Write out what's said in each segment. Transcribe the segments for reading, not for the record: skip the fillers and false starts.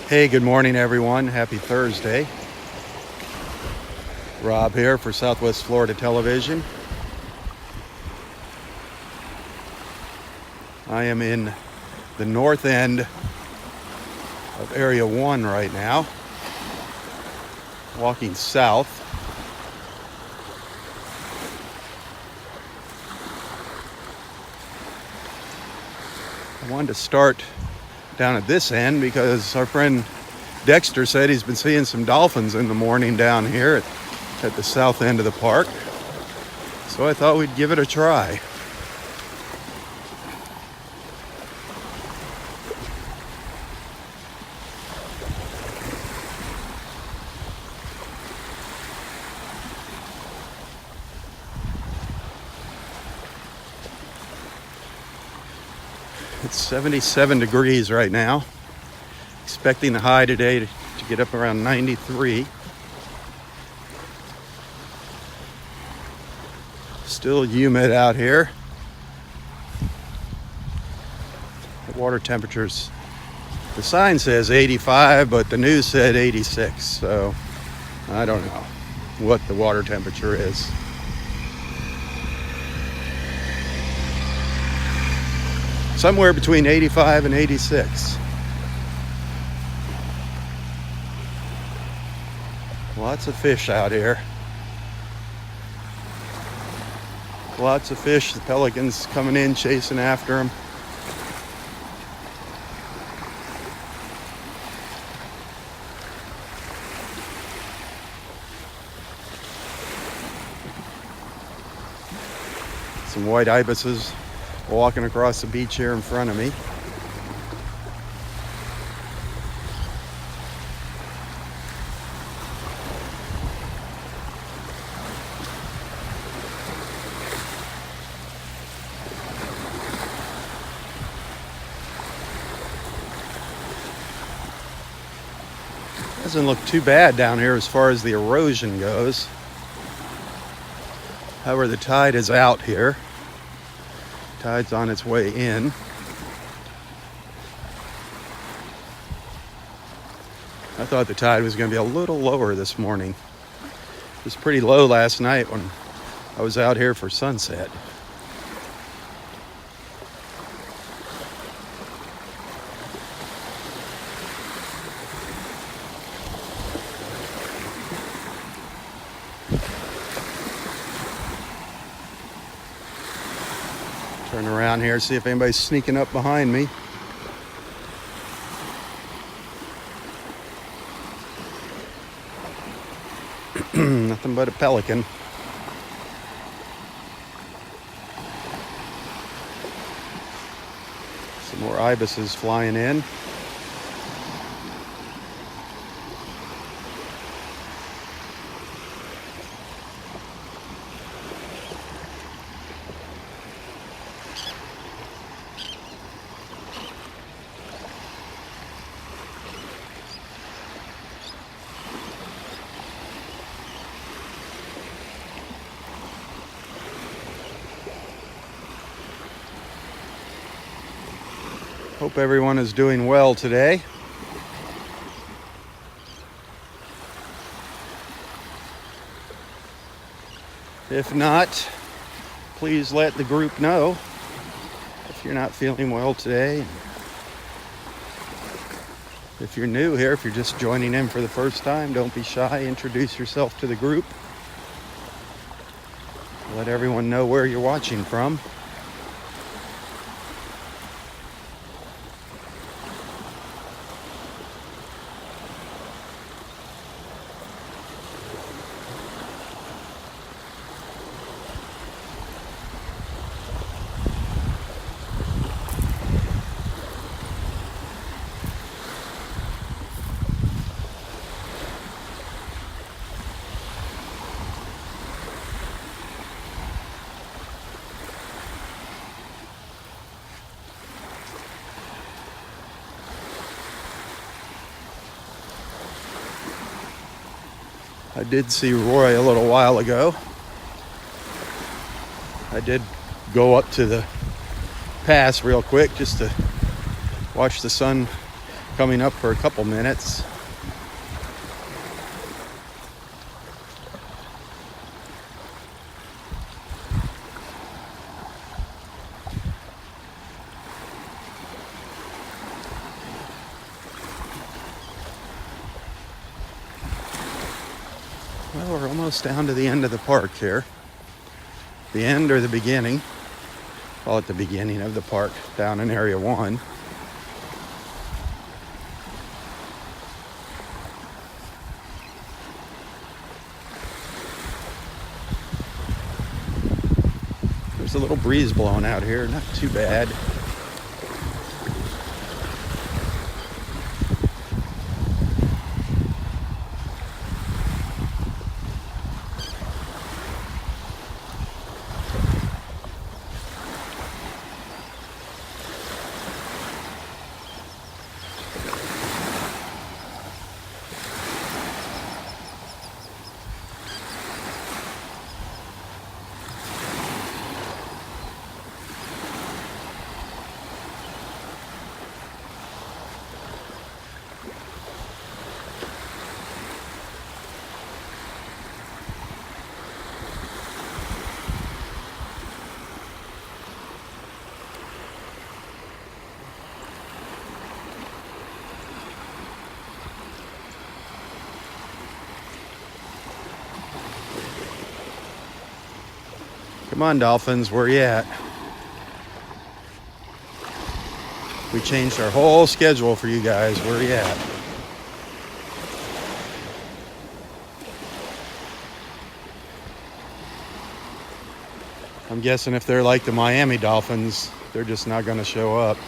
Hey, good morning, everyone. Happy Thursday. Rob here for Southwest Florida Television. I am in the north end of Area 1 right now, walking south. I wanted to start down at this end because our friend Dexter said he's been seeing some dolphins in the morning down here at the south end of the park. So I thought we'd give it a try. It's 77 degrees right now. Expecting the high today to get up around 93. Still humid out here. The water temperatures, the sign says 85, but the news said 86. So I don't know what the water temperature is. Somewhere between 85 and 86. Lots of fish out here. Lots of fish. The pelicans coming in, chasing after them. Some white ibises walking across the beach here in front of me. Doesn't look too bad down here as far as the erosion goes. However, the tide is out here. Tide's on its way in. I thought the tide was going to be a little lower this morning. It was pretty low last night when I was out here for sunset. Turn around here, see if anybody's sneaking up behind me. Nothing but a pelican. Some more ibises flying in. Hope everyone is doing well today. If not, please let the group know if you're not feeling well today. If you're new here, if you're just joining in for the first time, don't be shy. Introduce yourself to the group. Let everyone know where you're watching from. I did see Roy a little while ago. I did go up to the pass real quick just to watch the sun coming up for a couple minutes. Well, we're almost down to the end of the park here. The end or the beginning. Call it the beginning of the park down in Area 1. There's a little breeze blowing out here, not too bad. Come on, dolphins, where you at? We changed our whole schedule for you guys. Where you at? I'm guessing if they're like the Miami Dolphins, they're just not going to show up.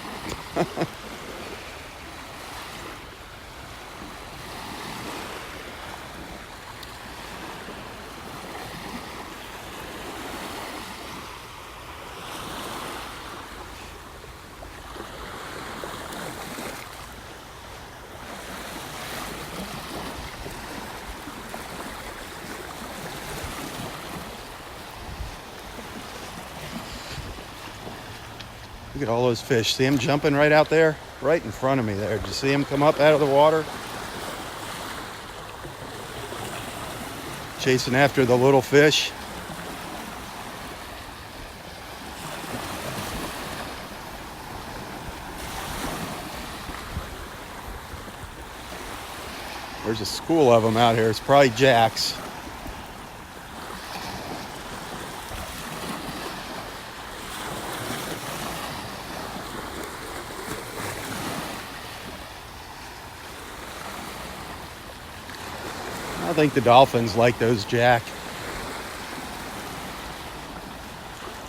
Look at all those fish. See them jumping right out there? Right in front of me there. Did you see them come up out of the water? Chasing after the little fish. There's a school of them out here. It's probably jacks. I think the dolphins like those jack. I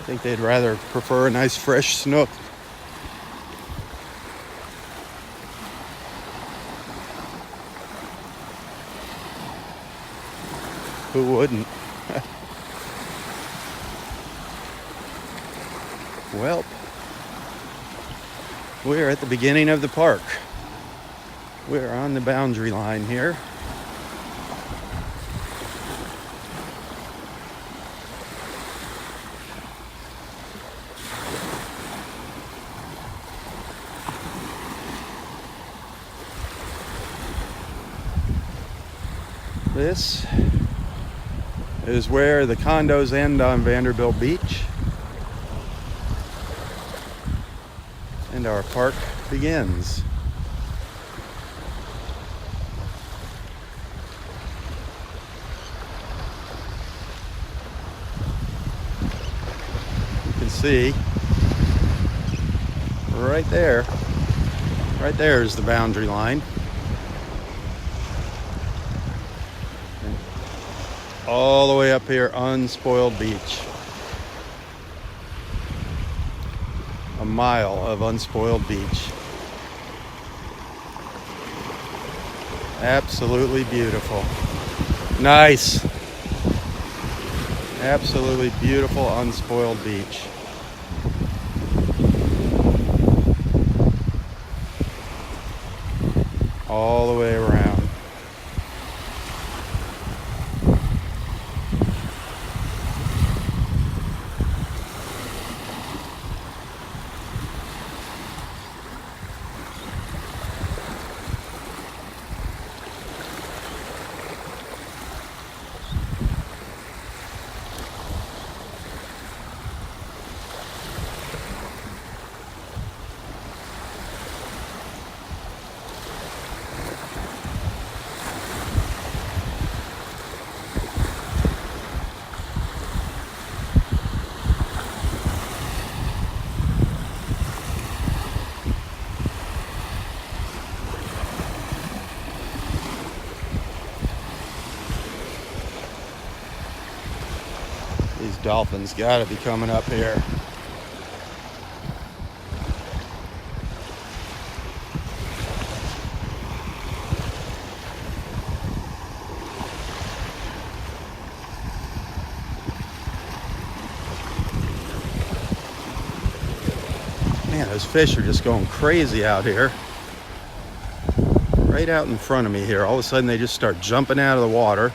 think they'd rather prefer a nice fresh snook. Who wouldn't? Well, we're at the beginning of the park. We're on the boundary line here. This is where the condos end on Vanderbilt Beach, and our park begins. You can see right there is the boundary line. All the way up here, unspoiled beach. A mile of unspoiled beach. Absolutely beautiful. Nice. Absolutely beautiful, unspoiled beach. All the way around. These dolphins gotta be coming up here. Man, those fish are just going crazy out here. Right out in front of me here. All of a sudden they just start jumping out of the water.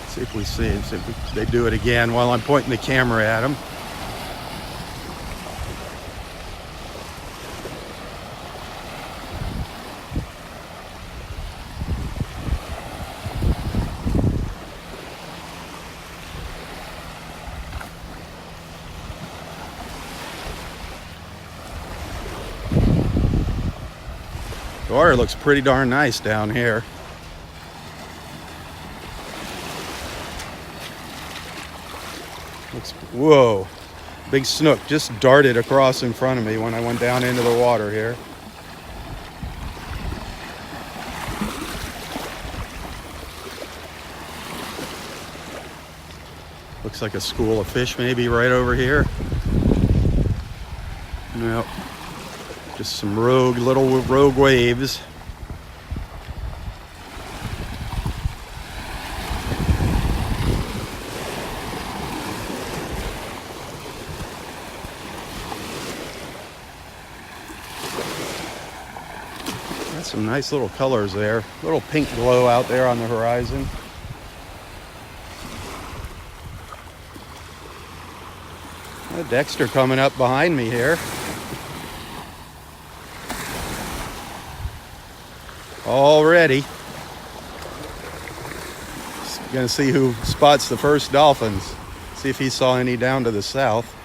See if we see them. See if they do it again while I'm pointing the camera at them. The water looks pretty darn nice down here. Whoa, big snook just darted across in front of me when I went down into the water here. Looks like a school of fish maybe right over here. Nope, just some little rogue waves. Some nice little colors there. Little pink glow out there on the horizon. Dexter coming up behind me here. Already. Just gonna see who spots the first dolphins. See if he saw any down to the south.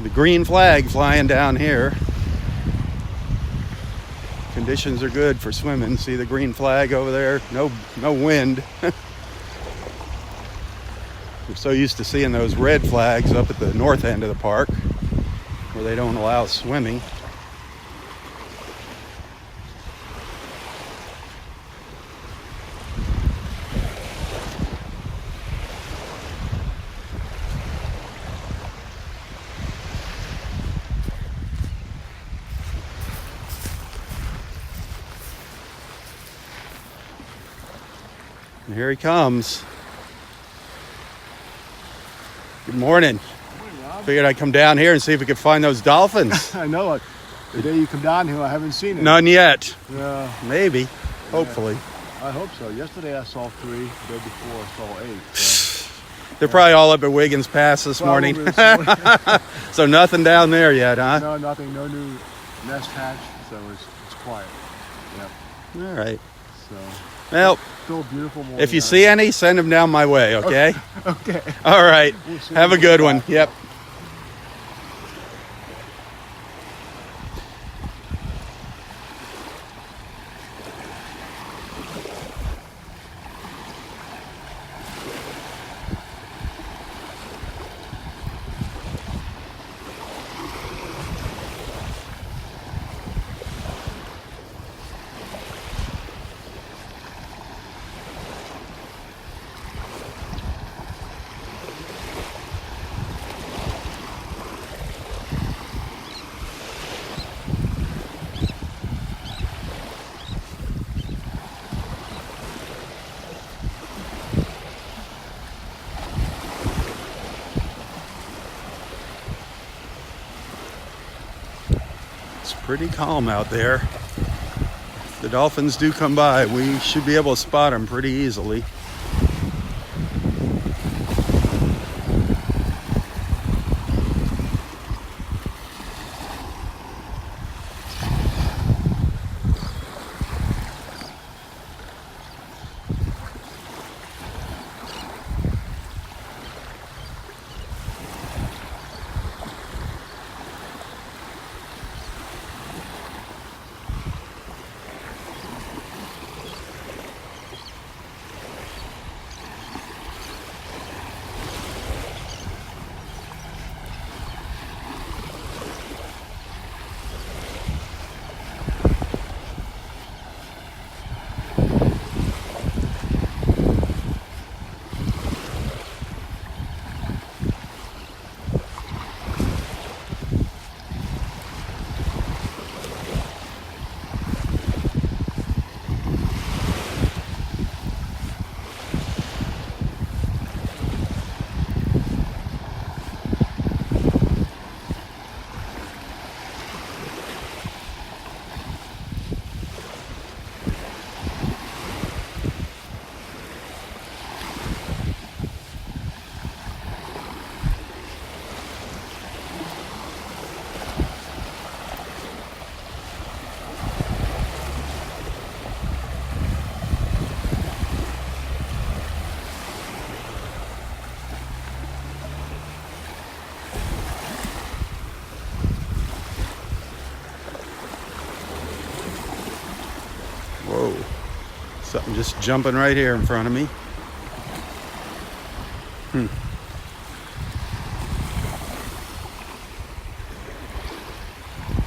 The green flag flying down here. Conditions are good for swimming. See the green flag over there? No wind. We're so used to seeing those red flags up at the north end of the park where they don't allow swimming. And here he comes. Good morning. Good morning, Rob. Figured I'd come down here and see if we could find those dolphins. I know. The day you come down here, I haven't seen it. None yet. Yeah. Maybe. Hopefully. I hope so. Yesterday I saw 3. The day before I saw 8. So. They're probably all up at Wiggins Pass this morning. So nothing down there yet, huh? No, nothing. No new nest hatch. So it's quiet. Yep. All right. So. Well, still a beautiful morning. if you see any, send them down my way, okay? Okay. All right. We'll see Have a good one. Yep. It's pretty calm out there. If the dolphins do come by, we should be able to spot them pretty easily. Something just jumping right here in front of me.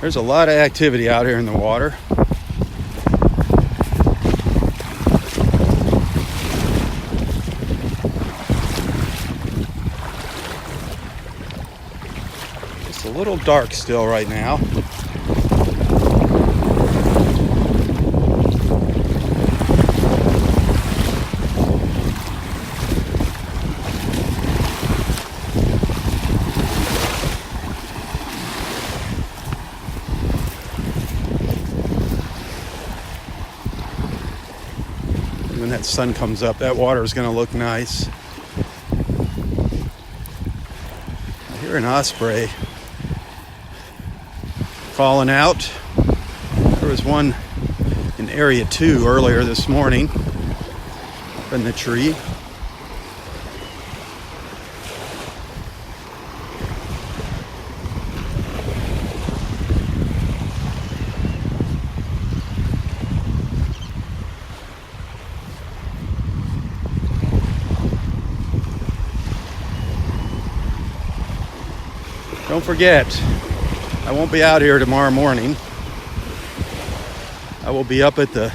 There's a lot of activity out here in the water. It's a little dark still right now. When that sun comes up, that water is going to look nice. I hear an osprey falling out. There was one in area 2 earlier this morning up in the tree. Don't forget, I won't be out here tomorrow morning. I will be up at the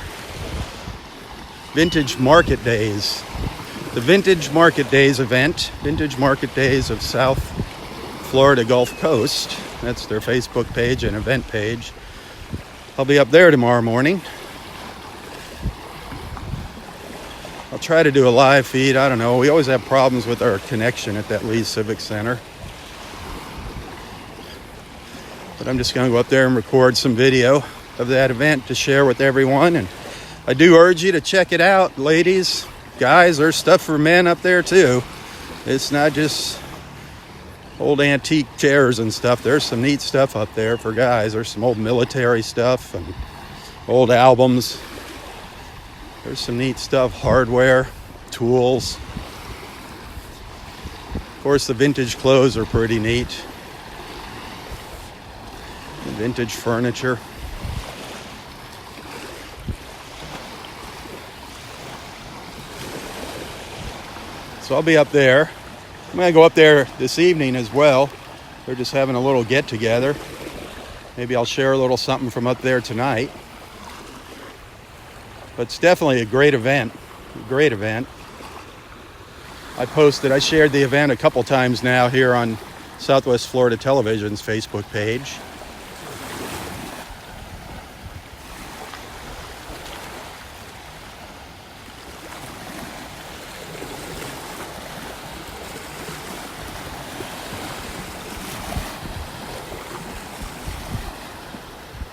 Vintage Market Days. The Vintage Market Days event. Vintage Market Days of South Florida Gulf Coast. That's their Facebook page and event page. I'll be up there tomorrow morning. I'll try to do a live feed. I don't know. We always have problems with our connection at that Lee Civic Center. But I'm just going to go up there and record some video of that event to share with everyone. And I do urge you to check it out, ladies, guys. There's stuff for men up there too. It's not just old antique chairs and stuff. There's some neat stuff up there for guys. There's some old military stuff and old albums. There's some neat stuff, hardware, tools. Of course, the vintage clothes are pretty neat. Vintage furniture. So I'll be up there. I'm going to go up there this evening as well. They're just having a little get together. Maybe I'll share a little something from up there tonight. But it's definitely a great event. A great event. I shared the event a couple times now here on Southwest Florida Television's Facebook page.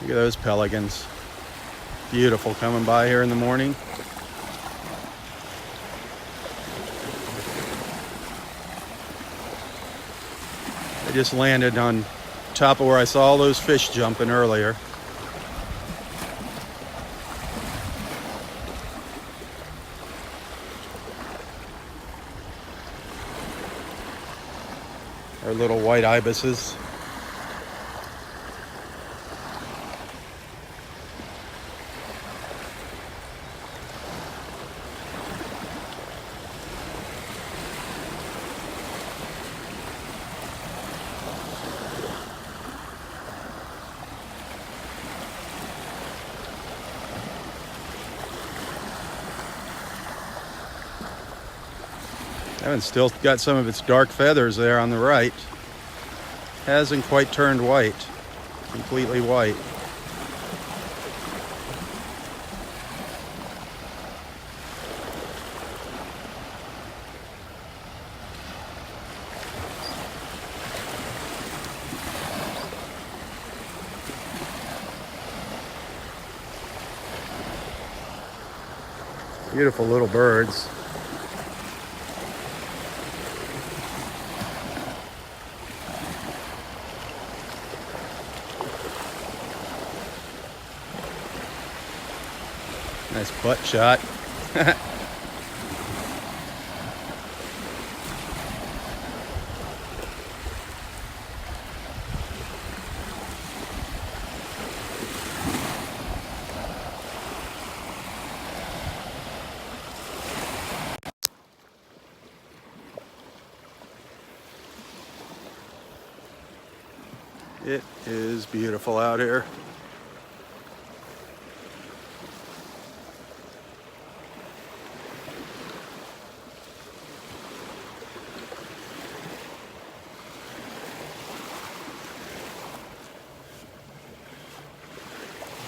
Look at those pelicans. Beautiful coming by here in the morning. I just landed on top of where I saw all those fish jumping earlier. Our little white ibises. And still got some of its dark feathers there on the right. Hasn't quite turned white, completely white. Beautiful little birds. Nice butt shot. It is beautiful out here.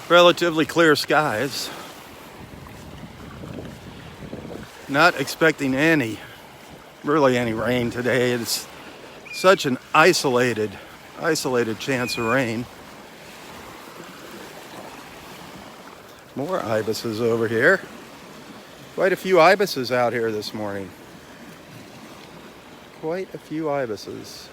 Relatively clear skies. Not expecting really any rain today. It's such an isolated chance of rain. More ibises over here. Quite a few ibises out here this morning. Quite a few ibises.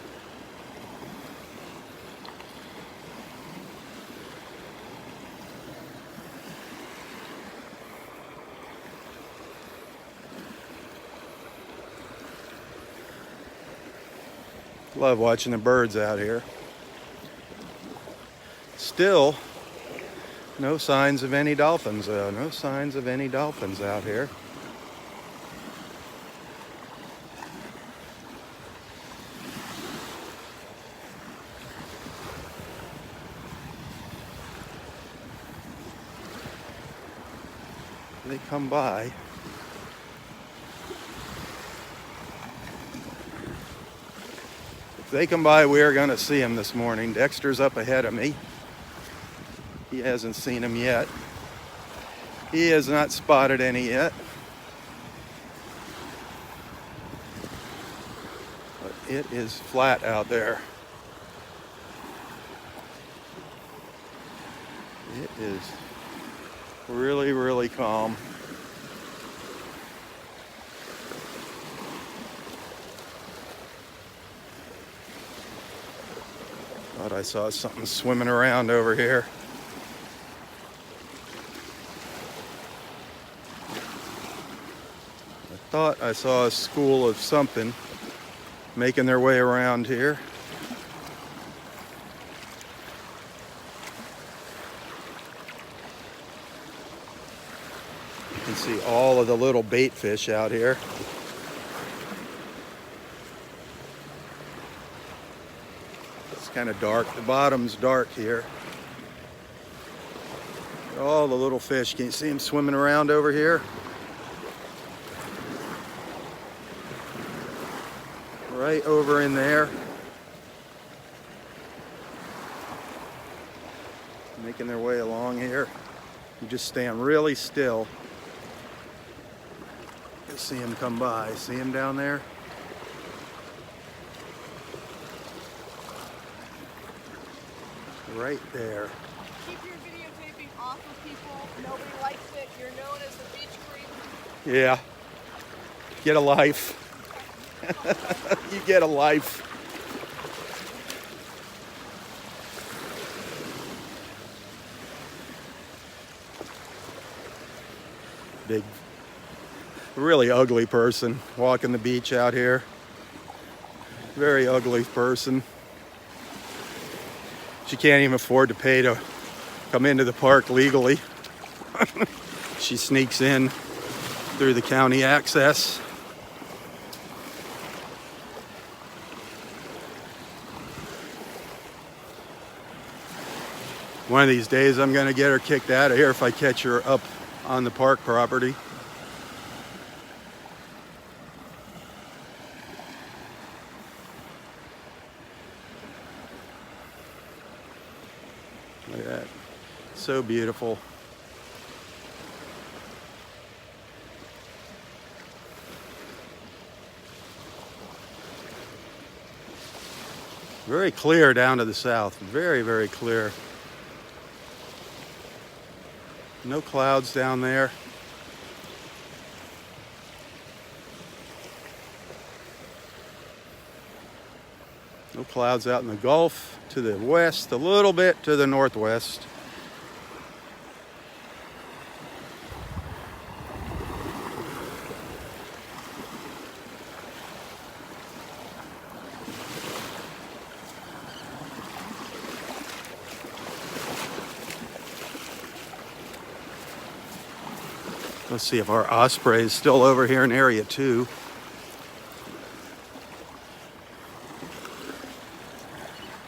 Love watching the birds out here. Still, no signs of any dolphins though. No signs of any dolphins out here. They come by. If they come by, we are going to see them this morning. Dexter's up ahead of me. He hasn't seen them yet. He has not spotted any yet. But it is flat out there. It is really, really calm. Thought I saw something swimming around over here. I thought I saw a school of something making their way around here. You can see all of the little bait fish out here. Kind of dark. The bottom's dark here. All the little fish. Can you see them swimming around over here? Right over in there. Making their way along here. You just stand really still. You see them come by. See them down there? Right there. Keep your videotaping off of people. Nobody likes it. You're known as the beach creep. Yeah. Get a life. You get a life. Big, really ugly person walking the beach out here. Very ugly person. She can't even afford to pay to come into the park legally. She sneaks in through the county access. One of these days I'm gonna get her kicked out of here if I catch her up on the park property. Look at that. So beautiful. Very clear down to the south. Very, very clear. No clouds down there. No clouds out in the Gulf. To the west, a little bit to the northwest. Let's see if our osprey is still over here in area 2.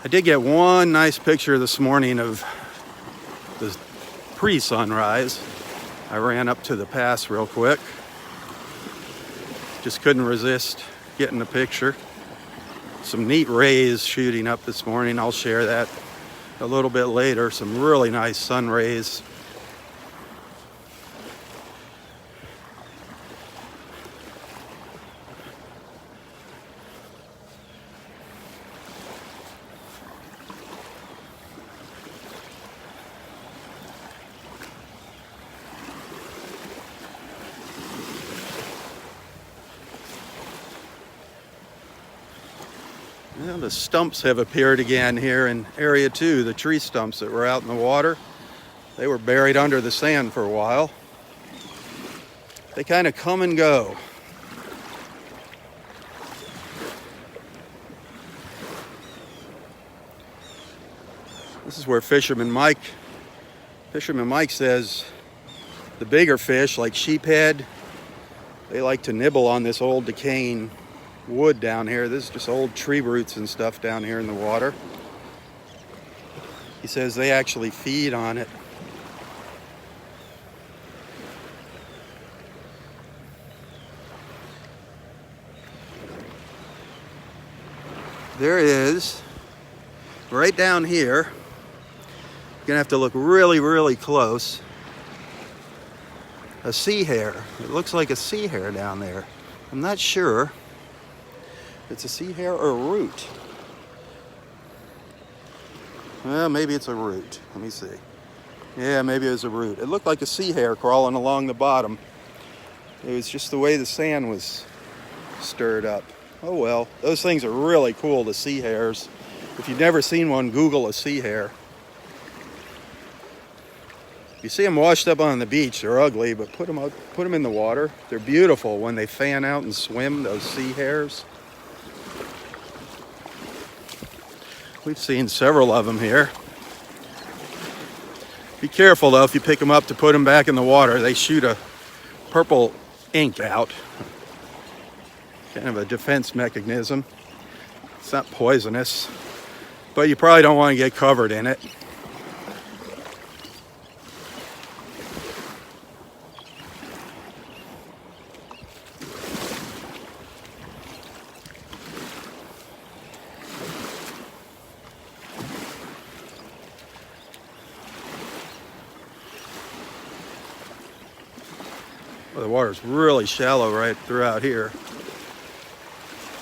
I did get one nice picture this morning of the pre-sunrise. I ran up to the pass real quick. Just couldn't resist getting a picture. Some neat rays shooting up this morning. I'll share that a little bit later. Some really nice sun rays. Well, the stumps have appeared again here in Area 2, the tree stumps that were out in the water. They were buried under the sand for a while. They kind of come and go. This is where Fisherman Mike says the bigger fish, like sheephead, they like to nibble on this old decaying wood down here. This is just old tree roots and stuff down here in the water. He says they actually feed on it. There is, right down here, you're gonna have to look really, really close, a sea hare. It looks like a sea hare down there. I'm not sure if it's a sea hare or a root. Well, maybe it's a root. Let me see. Yeah, maybe it was a root. It looked like a sea hare crawling along the bottom. It was just the way the sand was stirred up. Oh well, those things are really cool, the sea hares. If you've never seen one, Google a sea hare. You see them washed up on the beach, they're ugly, but put them in the water. They're beautiful when they fan out and swim, those sea hares. We've seen several of them here. Be careful though, if you pick them up to put them back in the water, they shoot a purple ink out. Kind of a defense mechanism. It's not poisonous, but you probably don't want to get covered in it. Well, the water's really shallow right throughout here.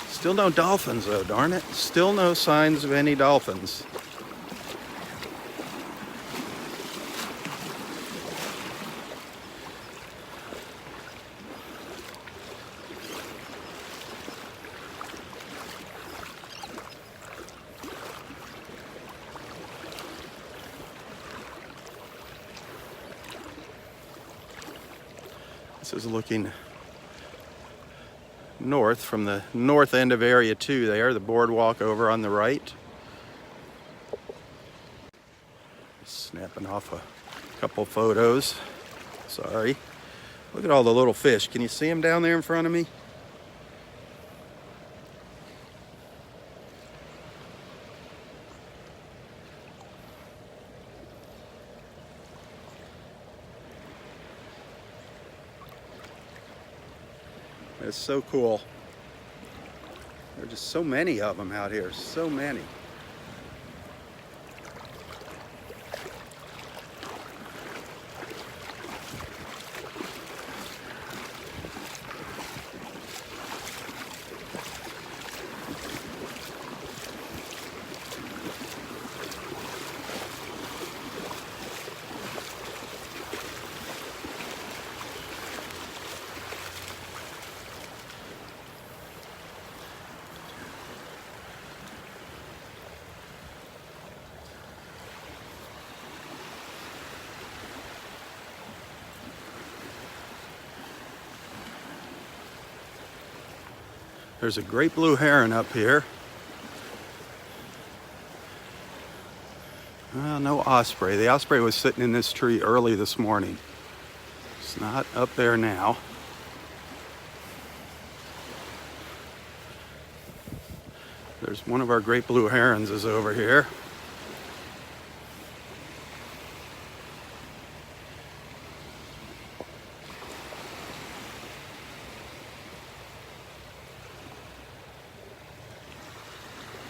Still no dolphins though, darn it. Still no signs of any dolphins. This is looking north from the north end of Area 2 there, the boardwalk over on the right. Snapping off a couple photos. Sorry. Look at all the little fish. Can you see them down there in front of me? It's so cool. There are just so many of them out here, so many. There's a great blue heron up here. Well, no osprey. The osprey was sitting in this tree early this morning. It's not up there now. There's one of our great blue herons is over here.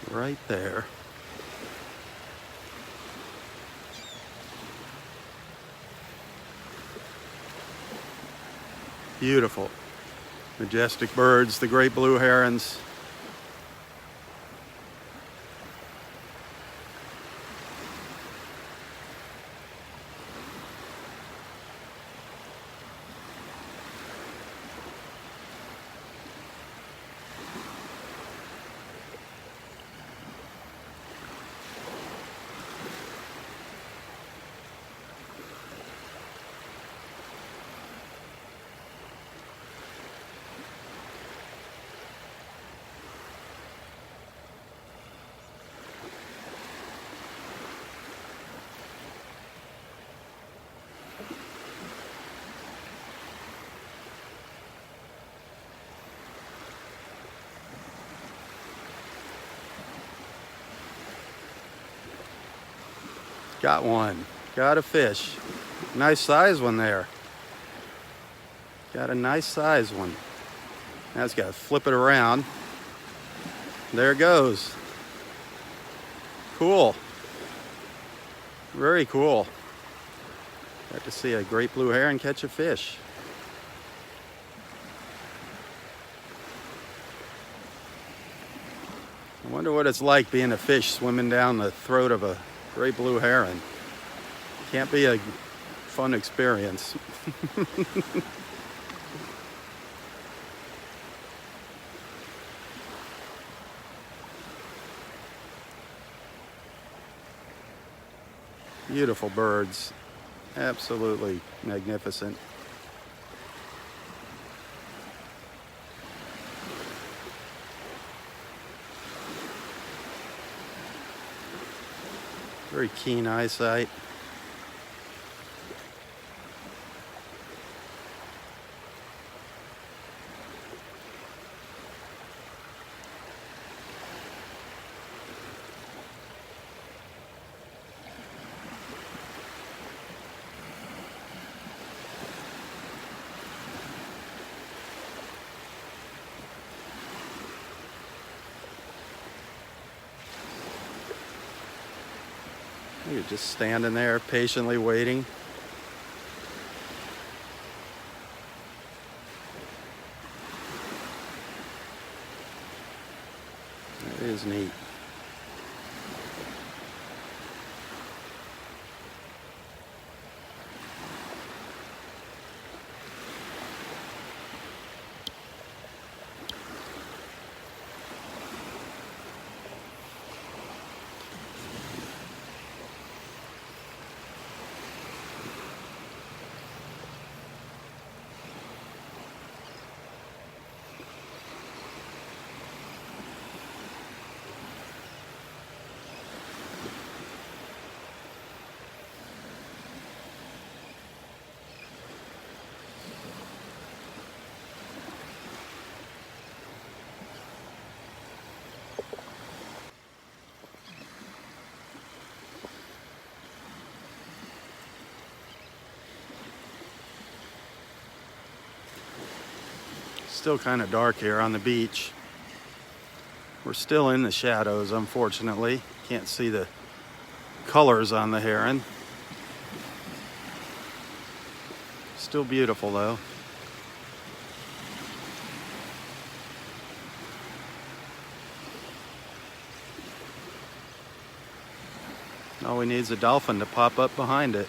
Right there. Beautiful, majestic birds, the great blue herons. Got one. Got a fish. Nice size one there. Got a nice size one. Now it's got to flip it around. There it goes. Cool. Very cool. Got to see a great blue heron catch a fish. I wonder what it's like being a fish swimming down the throat of a great blue heron. Can't be a fun experience. Beautiful birds. Absolutely magnificent. Very keen eyesight. You're just standing there patiently waiting. That is neat. Still kind of dark here on the beach. We're still in the shadows, unfortunately. Can't see the colors on the heron. Still beautiful though. All we need is a dolphin to pop up behind it.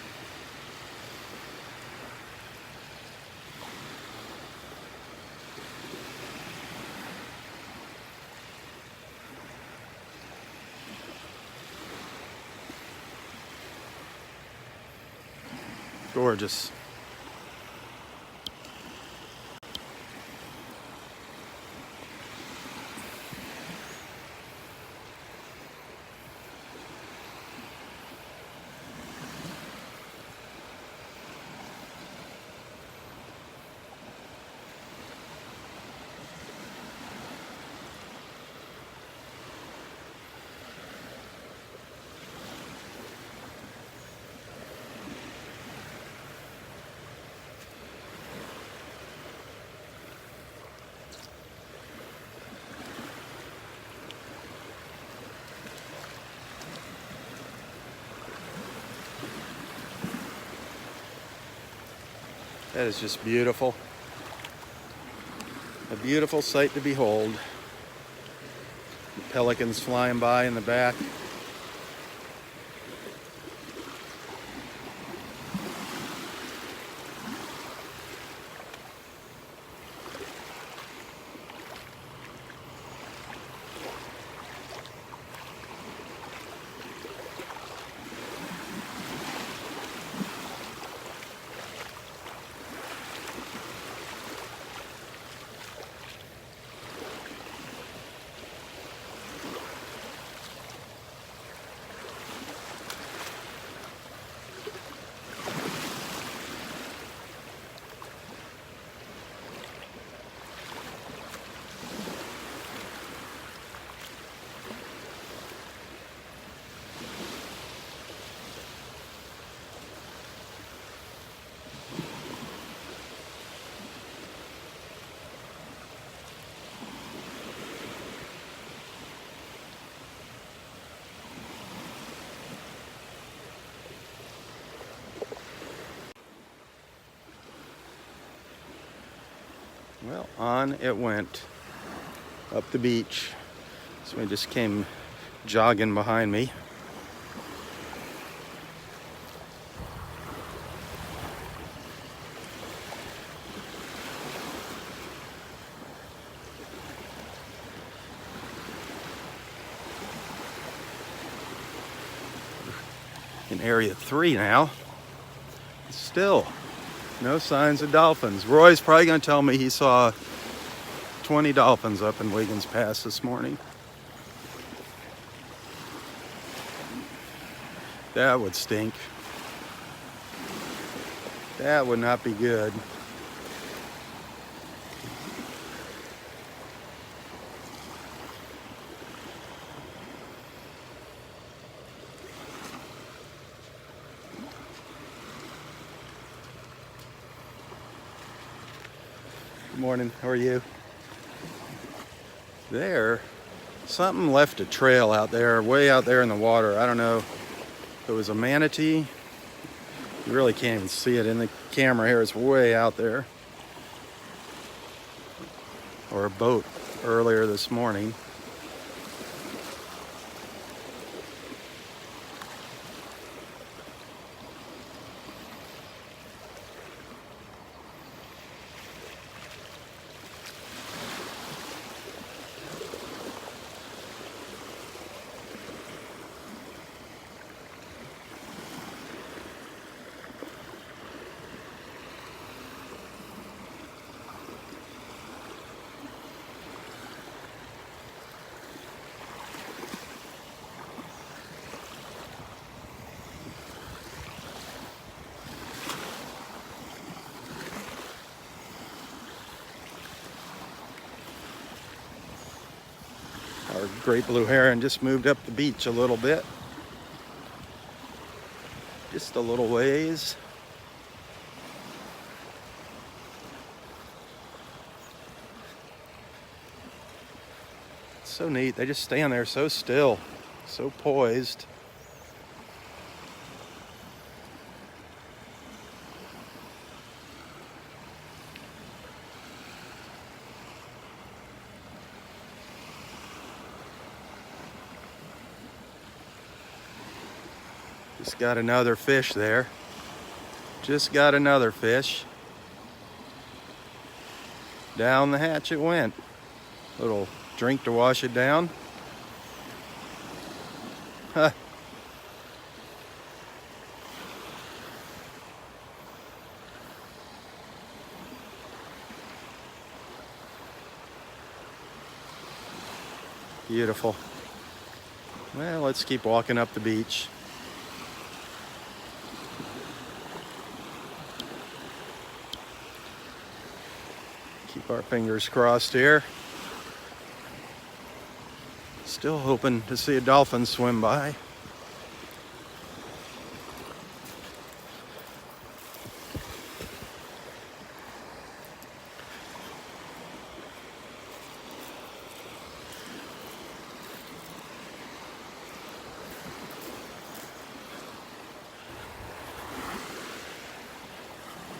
Gorgeous. That is just beautiful. A beautiful sight to behold. The pelicans flying by in the back. Well, on it went up the beach. Somebody just came jogging behind me. In area 3 now. Still no signs of dolphins. Roy's probably going to tell me he saw 20 dolphins up in Wiggins Pass this morning. That would stink. That would not be good. Good morning, how are you? There, something left a trail out there, way out there in the water. I don't know if it was a manatee. You really can't even see it in the camera here. It's way out there. Or a boat earlier this morning. Our great blue heron just moved up the beach a little bit. Just a little ways. It's so neat. They just stand there so still, so poised. Just got another fish there. Just got another fish. Down the hatch it went. Little drink to wash it down. Huh. Beautiful. Well, let's keep walking up the beach. Keep our fingers crossed here. Still hoping to see a dolphin swim by.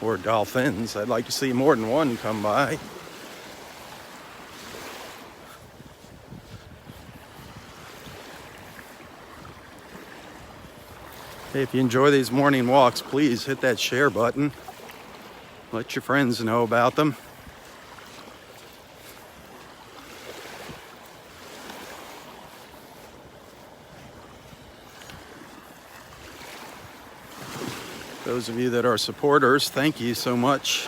or dolphins. I'd like to see more than one come by. Hey, if you enjoy these morning walks, please hit that share button. Let your friends know about them. Those of you that are supporters, thank you so much.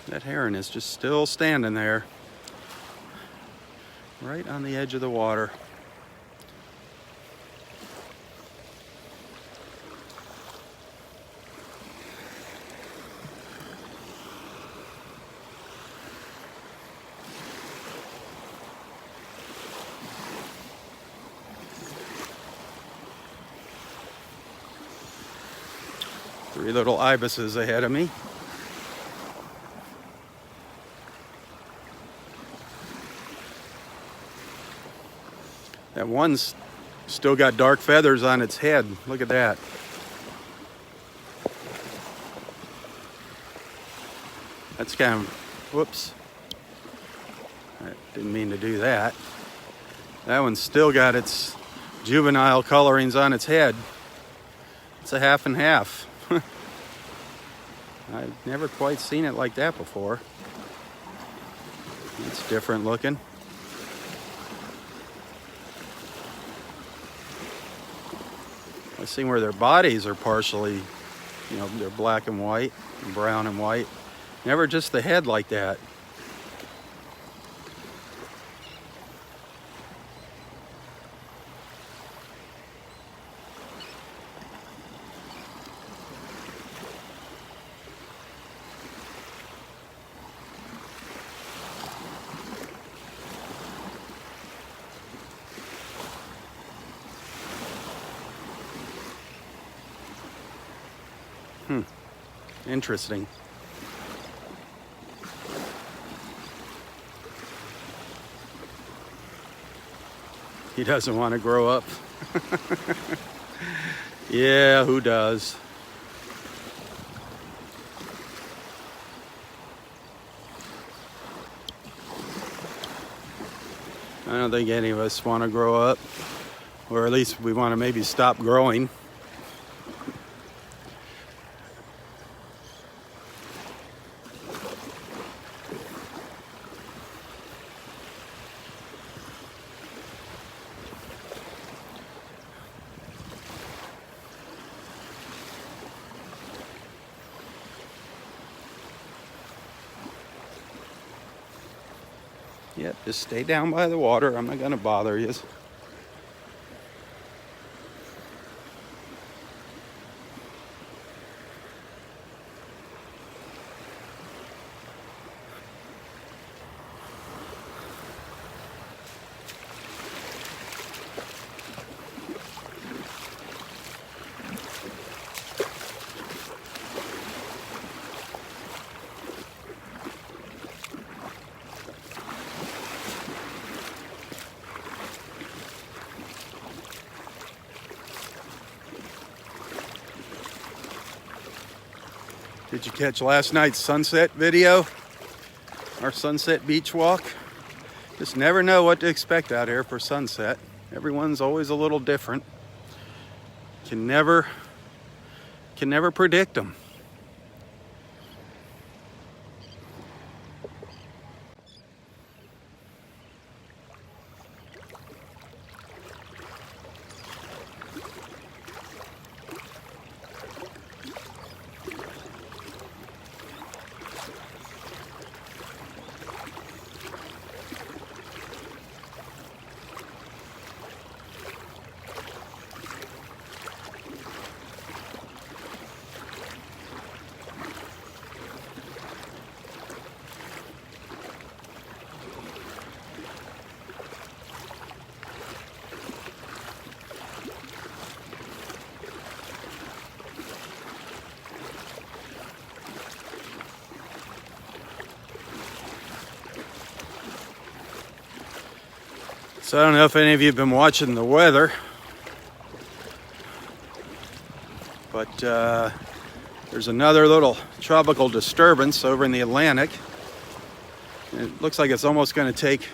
That heron is just still standing there, right on the edge of the water. Three little ibises ahead of me. That one's still got dark feathers on its head. Look at that. That's kind of, whoops. I didn't mean to do that. That one's still got its juvenile colorings on its head. It's a half and half. I've never quite seen it like that before. It's different looking. I've seen where their bodies are partially, they're black and white, and brown and white. Never just the head like that. Interesting. He doesn't want to grow up. Yeah, who does? I don't think any of us want to grow up, or at least we want to maybe stop growing. Yep, just stay down by the water. I'm not going to bother you. Did you catch last night's sunset video? Our sunset beach walk? Just never know what to expect out here for sunset. Everyone's always a little different. Can never predict them. So I don't know if any of you have been watching the weather, but there's another little tropical disturbance over in the Atlantic. It looks like it's almost going to take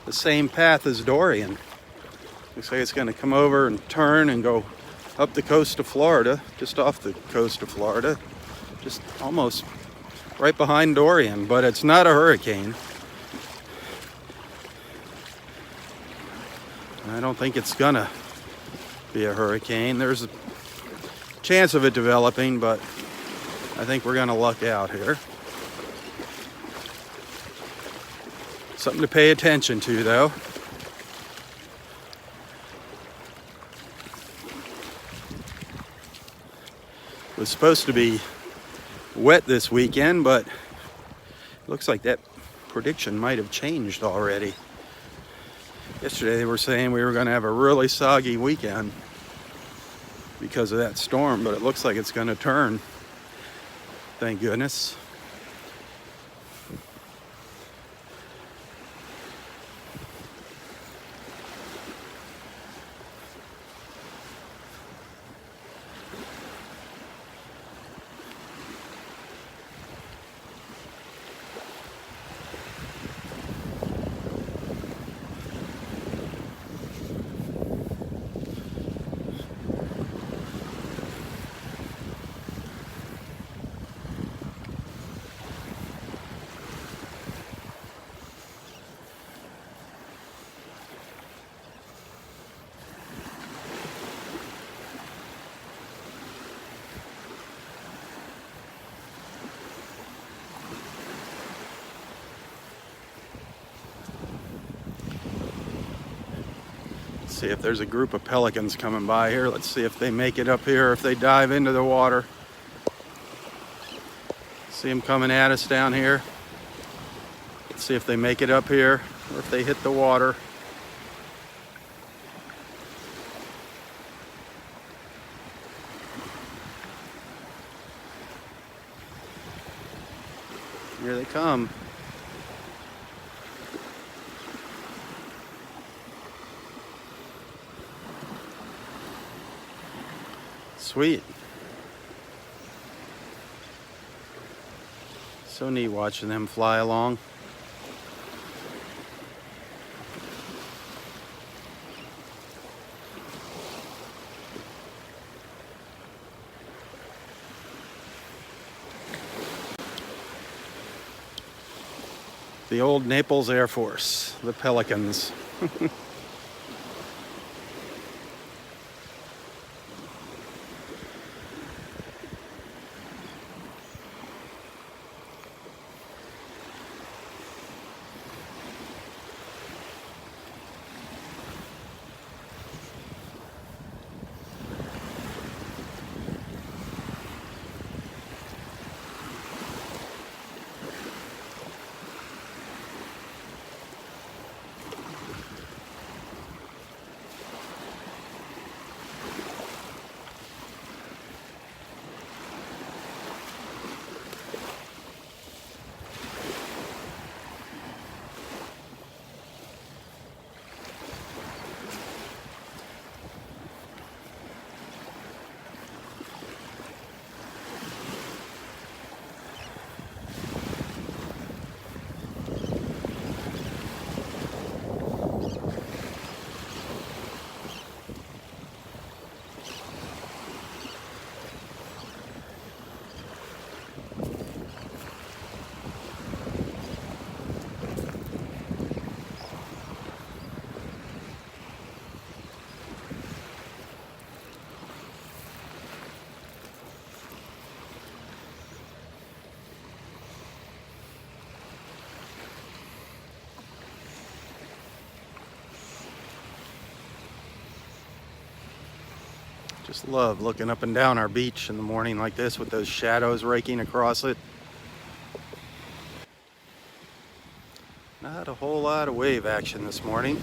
the same path as Dorian. Looks like it's going to come over and turn and go up the coast of Florida, just off the coast of Florida, just almost right behind Dorian, but it's not a hurricane. I don't think it's gonna be a hurricane. There's a chance of it developing, but I think we're gonna luck out here. Something to pay attention to, though. It was supposed to be wet this weekend, but it looks like that prediction might have changed already. Yesterday they were saying we were going to have a really soggy weekend because of that storm, but it looks like it's going to turn. Thank goodness. See if there's a group of pelicans coming by here. Let's see if they make it up here, if they dive into the water. See them coming at us down here. Let's see if they make it up here or if they hit the water. Here they come. Sweet. So neat watching them fly along. The old Naples Air Force, the Pelicans. Just love looking up and down our beach in the morning like this with those shadows raking across it. Not a whole lot of wave action this morning.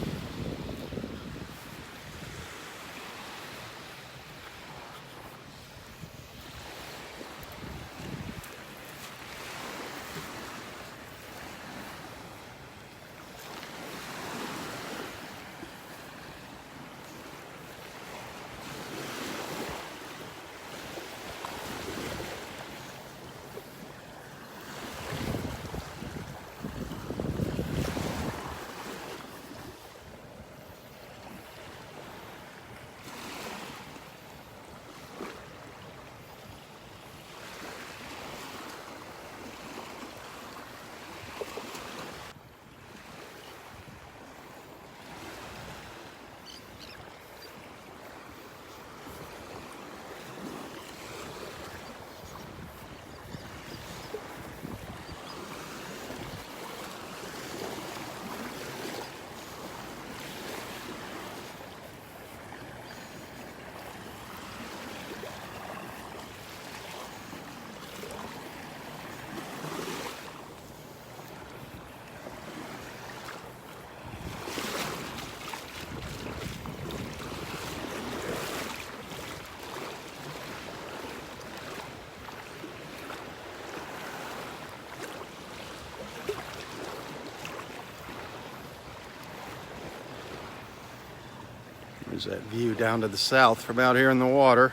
There's that view down to the south from out here in the water.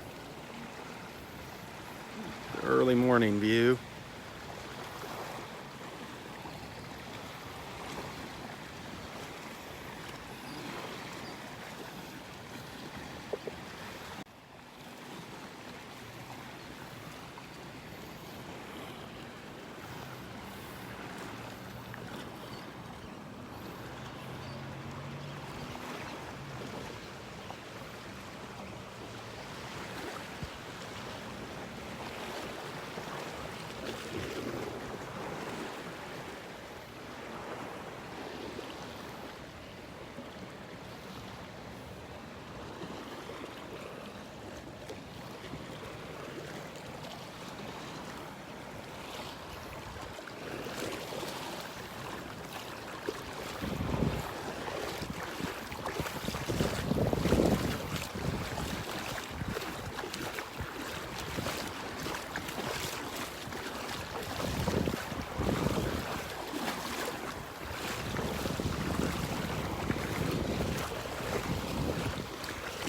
The early morning view.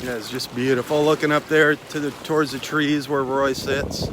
Yeah, it's just beautiful looking up there towards the trees where Roy sits.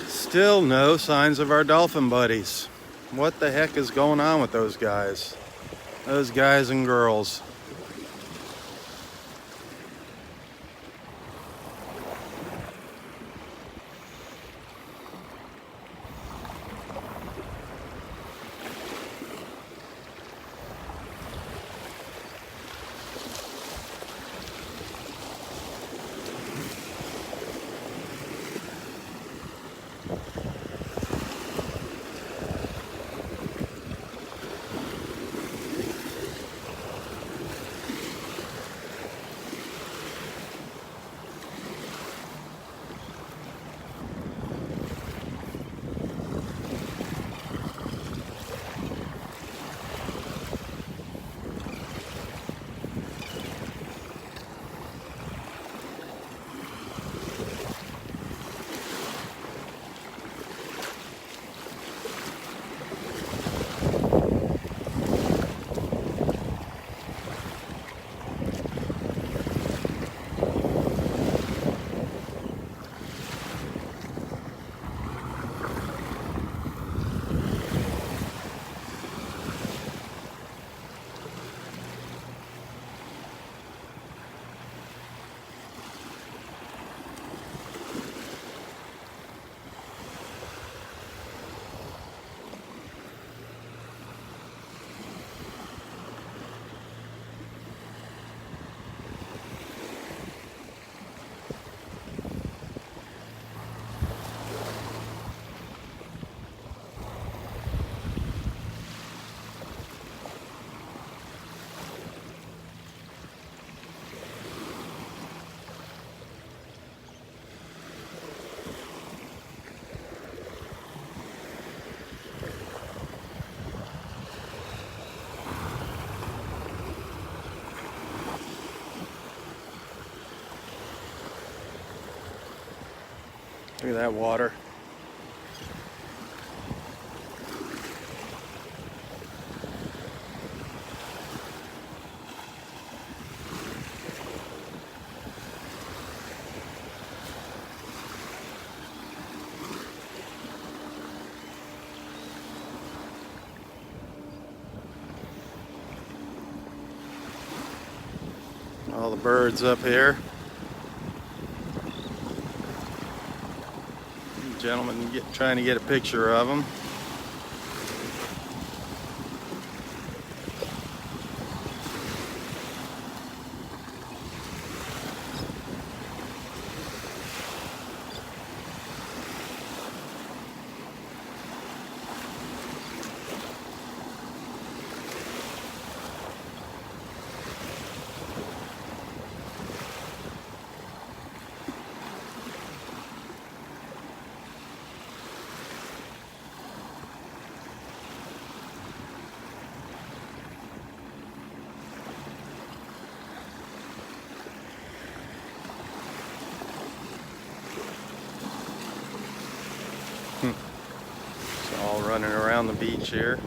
Still no signs of our dolphin buddies. What the heck is going on with those guys? Those guys and girls. Look at that water. All the birds up here. Gentleman trying to get a picture of them. It's all running around the beach here.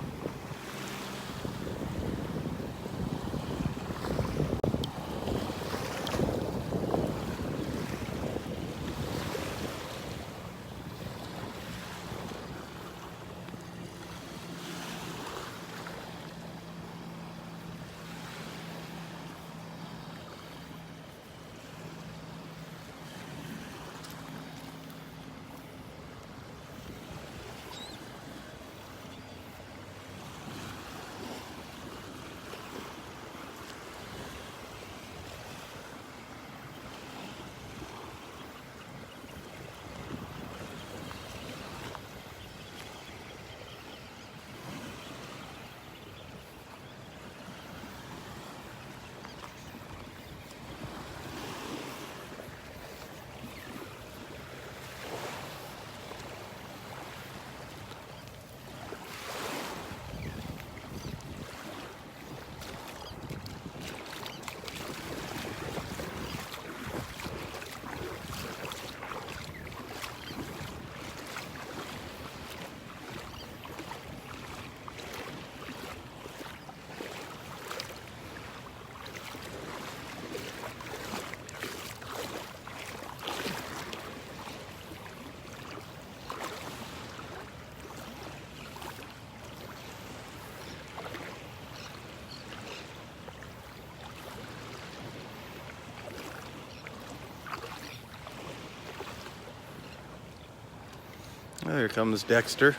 Oh, here comes Dexter,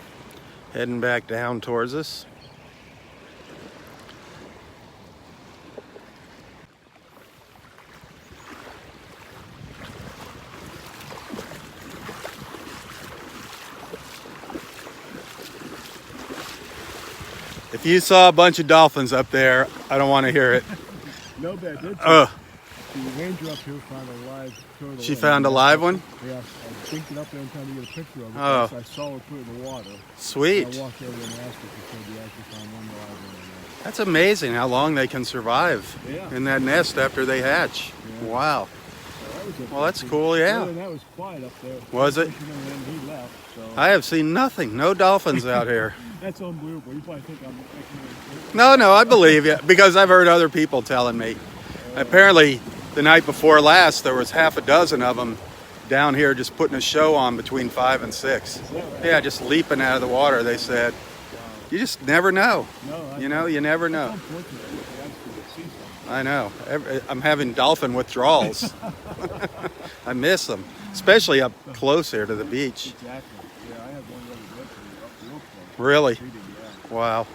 heading back down towards us. If you saw a bunch of dolphins up there, I don't want to hear it. No bad, did Ugh. The ranger up here found a live turtle. She found a live one? Yeah, I picked it up there and tried to get a picture of it. Oh. So I saw her put it in the water. Sweet. I walked over and asked her, she said, "You actually found one live one in there." That's amazing how long they can survive in that nest after they hatch. Yeah. Wow. Well, that's cool, Other yeah. than that was quiet up there. Was it? Fisherman, and then he left, so. I have seen nothing. No dolphins out here. That's unbelievable. You probably think I'm making it. No, I believe you because I've heard other people telling me. Apparently, the night before last, there was half a dozen of them down here just putting a show on between 5 and 6. Is that right? Yeah, just leaping out of the water, they said. You just never know. No, You never know. It's unfortunate that they actually see something. I know. I'm having dolphin withdrawals. I miss them, especially up close here to the beach. Exactly. Yeah, I had one the other day up the real close. Really? She did, yeah. Wow. So,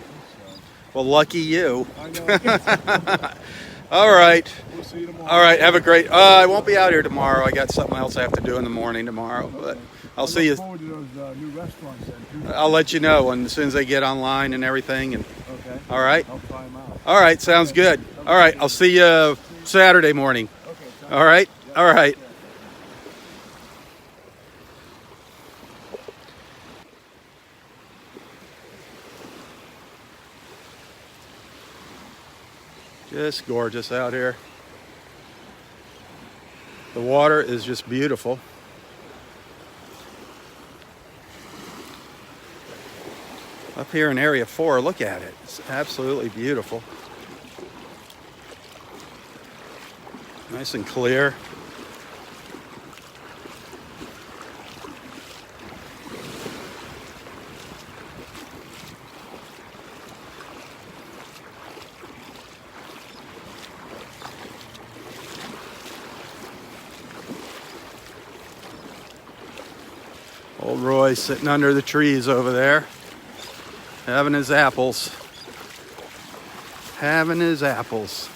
Well, lucky you. I know. All right. We'll see you tomorrow. All right. Have a great. I won't be out here tomorrow. I got something else I have to do in the morning tomorrow. But I'll see you. I look forward to those new restaurants then, too. I'll let you know when, as soon as they get online and everything. And Okay. all right. I'll try them out. All right. Sounds good. All right. I'll see you Saturday morning. Okay. sounds All right. good. All right. Just gorgeous out here. The water is just beautiful. Up here in Area 4, look at it. It's absolutely beautiful. Nice and clear. Old Roy's sitting under the trees over there, having his apples. Having his apples.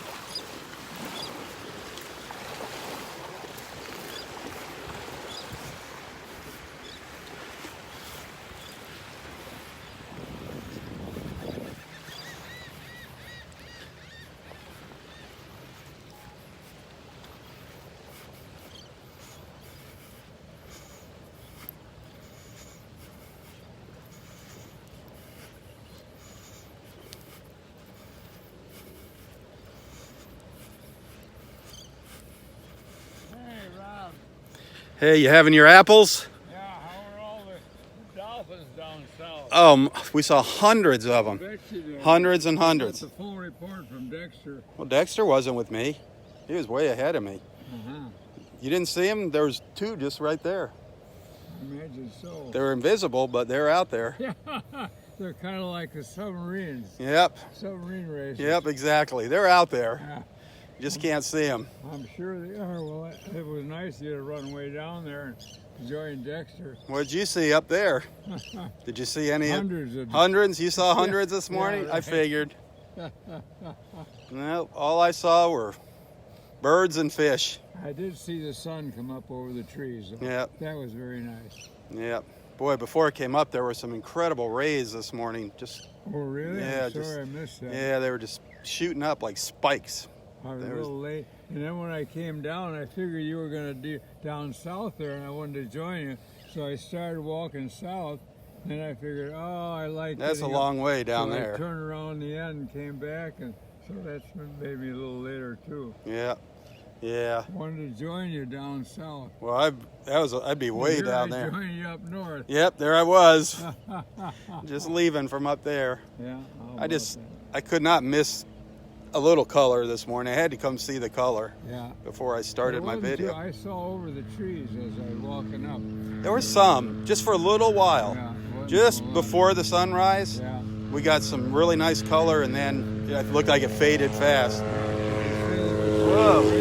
Hey, you having your apples? Yeah, how are all the dolphins down south? We saw hundreds of them. Bet you did. Hundreds and I got hundreds. the full report from Dexter. Well, Dexter wasn't with me. He was way ahead of me. You didn't see him? There was two just right there. I imagine so. They were invisible, but they're out there. Yeah, they're kind of like the submarines. Yep. Submarine racers. Yep, exactly. They're out there. Yeah, You just can't see them. I'm sure they are. Well, it was nice of you to run way down there and join Dexter. What did you see up there? Did you see any? Hundreds of Hundreds? You saw hundreds this morning? Yeah, I right. figured. No, all I saw were birds and fish. I did see the sun come up over the trees. Though. Yep. That was very nice. Yep. Boy, before it came up, there were some incredible rays this morning. Just Oh, really? Yeah, I'm sorry just- I missed that. yeah, they were just shooting up like spikes. I was a There was- little late, and then when I came down, I figured you were going to do down south there, and I wanted to join you. So I started walking south, and I figured, oh, I like. That's a getting up. long way down So there. I turned around the end and came back, and so that's maybe a little later too. Yeah, yeah. Wanted to join you down south. Well, I'd be way Here down I there. joined you up north. Yep, there I was, just leaving from up there. Yeah. I could not miss a little color this morning. I had to come see the color Yeah. before I started It my wasn't video. too- I saw over the trees as I was walking up. There were some, just for a little while. Yeah. it wasn't Just a lot. before the sunrise, Yeah. we got some really nice color, and then it looked like it faded fast. Whoa.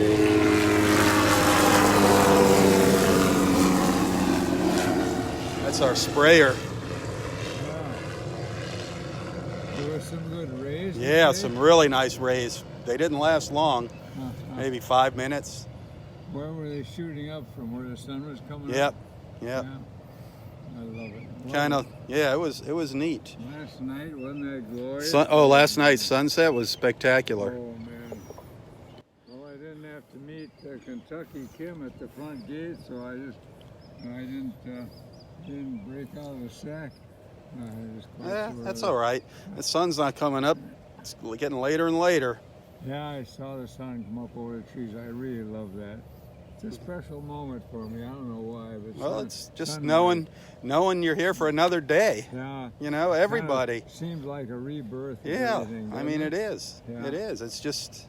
That's our sprayer. There was some good rays. Yeah, today. some really nice rays. They didn't last long, Uh-huh. maybe 5 minutes. Where were they shooting up from? Where the sun was coming Yep, up? yep. Yeah. I love it. Kind of, yeah, it was neat. Last night, wasn't that glorious? Last night's sunset was spectacular. Oh, man. Well, I didn't have to meet Kentucky Kim at the front gate, so I didn't break out of the sack. I just crossed Yeah, the road. that's all right. The sun's not coming up. It's getting later and later. Yeah, I saw the sun come up over the trees. I really love that. It's a special moment for me. I don't know why, but Well, it's just sunrise. knowing you're here for another day. Yeah. You know, everybody. Kinda seems like a rebirth. Of Yeah, everything, I mean, doesn't it is. Yeah. It is. It's just,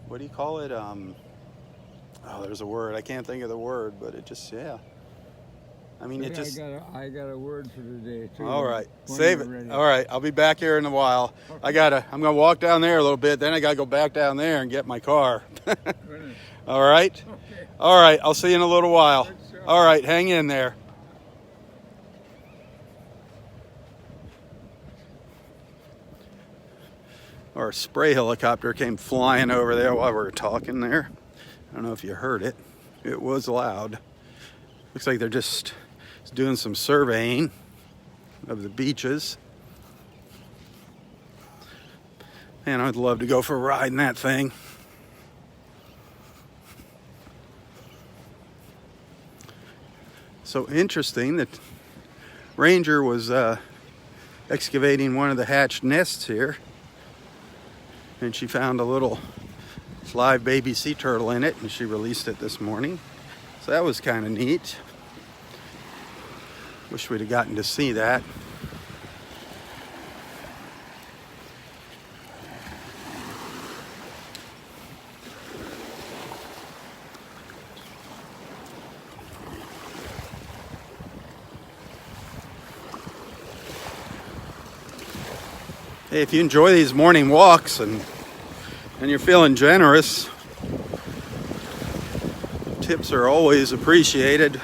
what do you call it? There's a word. I can't think of the word, but it just, yeah. I mean, it just. I got a word for today too. All right, when save you're it. ready. All right, I'll be back here in a while. I'm gonna walk down there a little bit, then I gotta go back down there and get my car. Goodness. All right? Okay. All right, I'll see you in a little while. Good job. All right, hang in there. Our spray helicopter came flying over there while we were talking there. I don't know if you heard it. It was loud. Looks like they're just doing some surveying of the beaches. Man, I'd love to go for a ride in that thing. So interesting that Ranger was excavating one of the hatched nests here, and she found a little live baby sea turtle in it, and she released it this morning. So that was kind of neat. Wish we'd have gotten to see that. Hey, if you enjoy these morning walks and you're feeling generous, tips are always appreciated,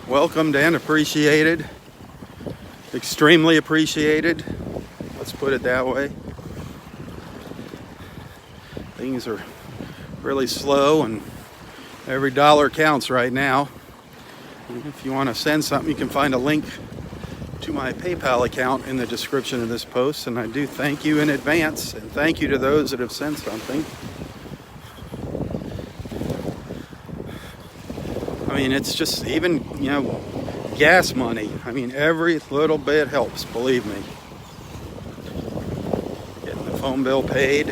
welcomed and appreciated, extremely appreciated. Let's put it that way. Things are really slow and every dollar counts right now. And if you want to send something, you can find a link to my PayPal account in the description of this post, and I do thank you in advance, and thank you to those that have sent something. I mean, it's just even, gas money. I mean, every little bit helps, believe me. Getting the phone bill paid.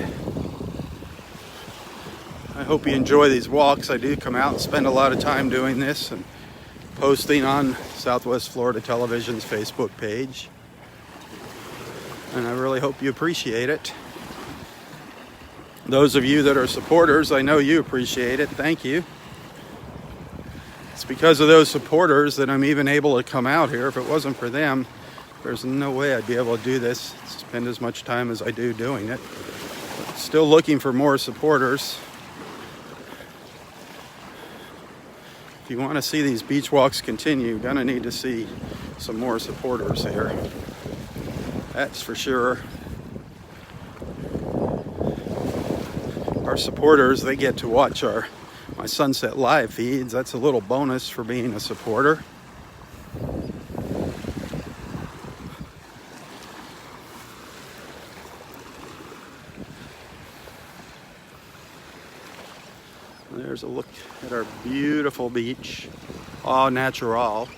I hope you enjoy these walks. I do come out and spend a lot of time doing this and posting on Southwest Florida Television's Facebook page. And I really hope you appreciate it. Those of you that are supporters, I know you appreciate it. Thank you. It's because of those supporters that I'm even able to come out here. If it wasn't for them, there's no way I'd be able to do this, spend as much time as I do doing it. But still looking for more supporters. If you want to see these beach walks continue, you're going to need to see some more supporters here. That's for sure. Our supporters, they get to watch my Sunset Live feeds. That's a little bonus for being a supporter. There's a look at our beautiful beach, au natural.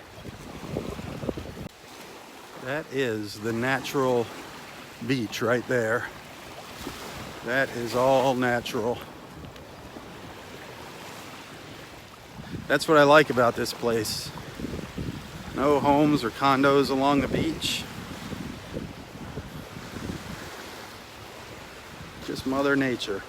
That is the natural beach right there. That is all natural. That's what I like about this place. No homes or condos along the beach. Just Mother Nature.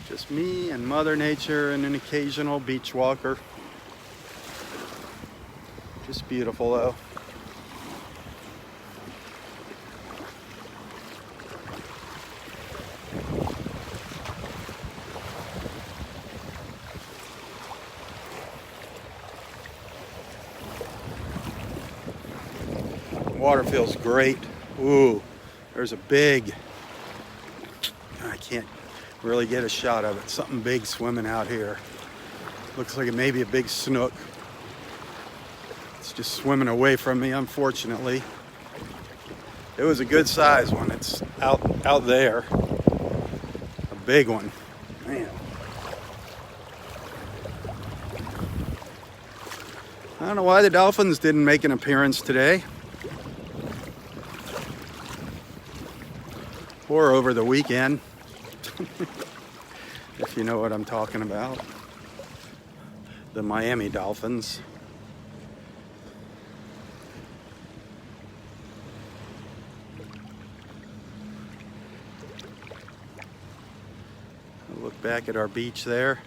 Just me and Mother Nature and an occasional beach walker. Just beautiful though. Water feels great. Ooh, there's a big, I can't really get a shot of it. Something big swimming out here. Looks like it may be a big snook. It's just swimming away from me, unfortunately. It was a good size one. It's out there. A big one. Man. I don't know why the dolphins didn't make an appearance today. Or over the weekend. If you know what I'm talking about. The Miami Dolphins. Look back at our beach there.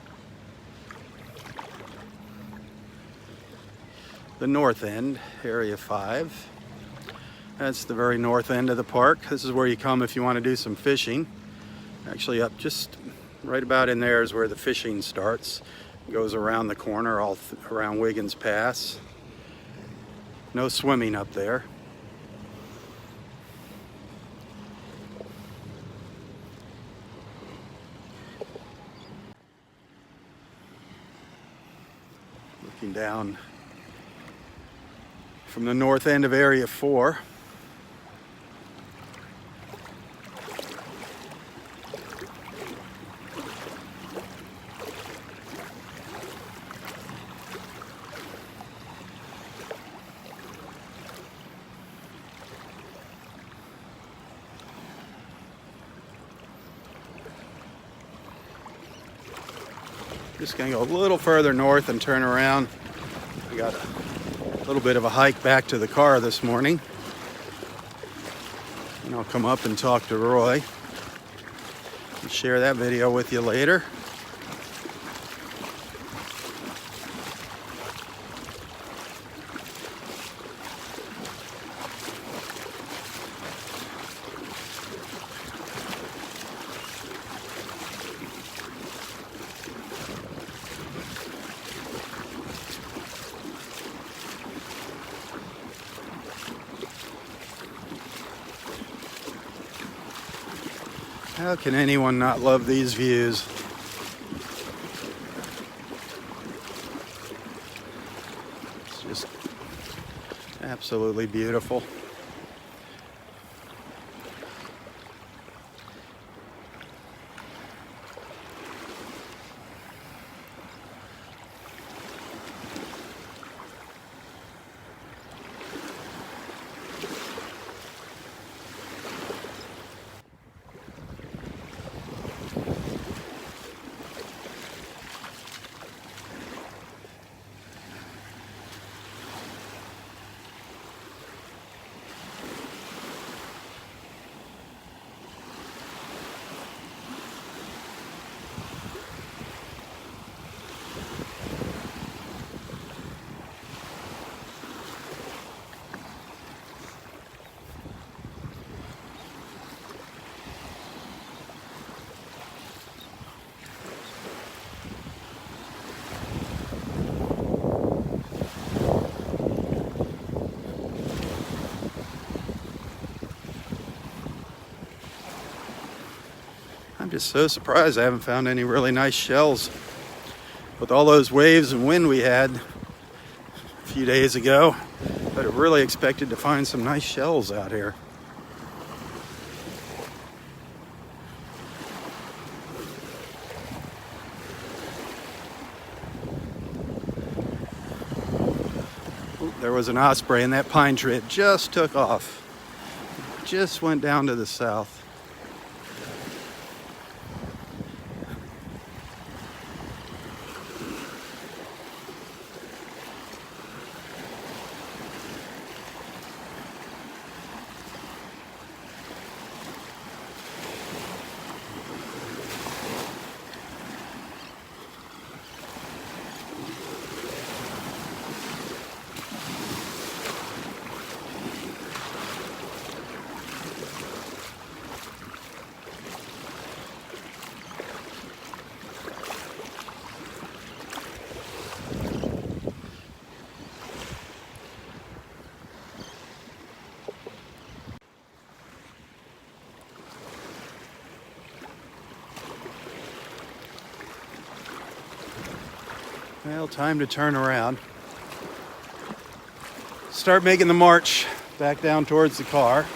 The north end, Area 5. That's the very north end of the park. This is where you come if you want to do some fishing. Actually up just right about in there is where the fishing starts. It goes around the corner, all around Wiggins Pass. No swimming up there. Looking down from the north end of Area 4. Just gonna go a little further north and turn around. We got a little bit of a hike back to the car this morning. And I'll come up and talk to Roy. Share that video with you later. How can anyone not love these views? It's just absolutely beautiful. I'm just so surprised I haven't found any really nice shells. With all those waves and wind we had a few days ago, I'd have really expected to find some nice shells out here. Ooh, there was an osprey in that pine tree. It just took off. It just went down to the south. Well, time to turn around. Start making the march back down towards the car.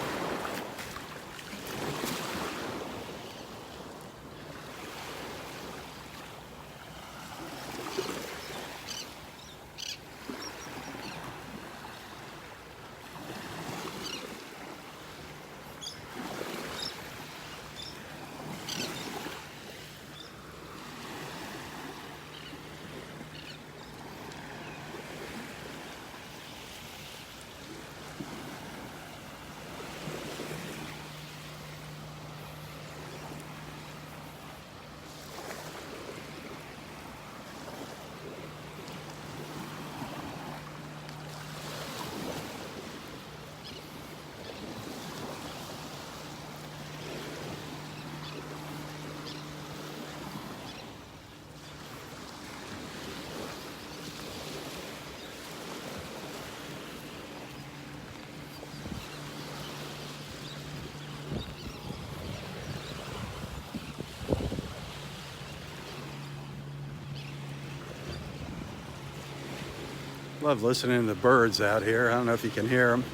Love listening to the birds out here. I don't know if you can hear them.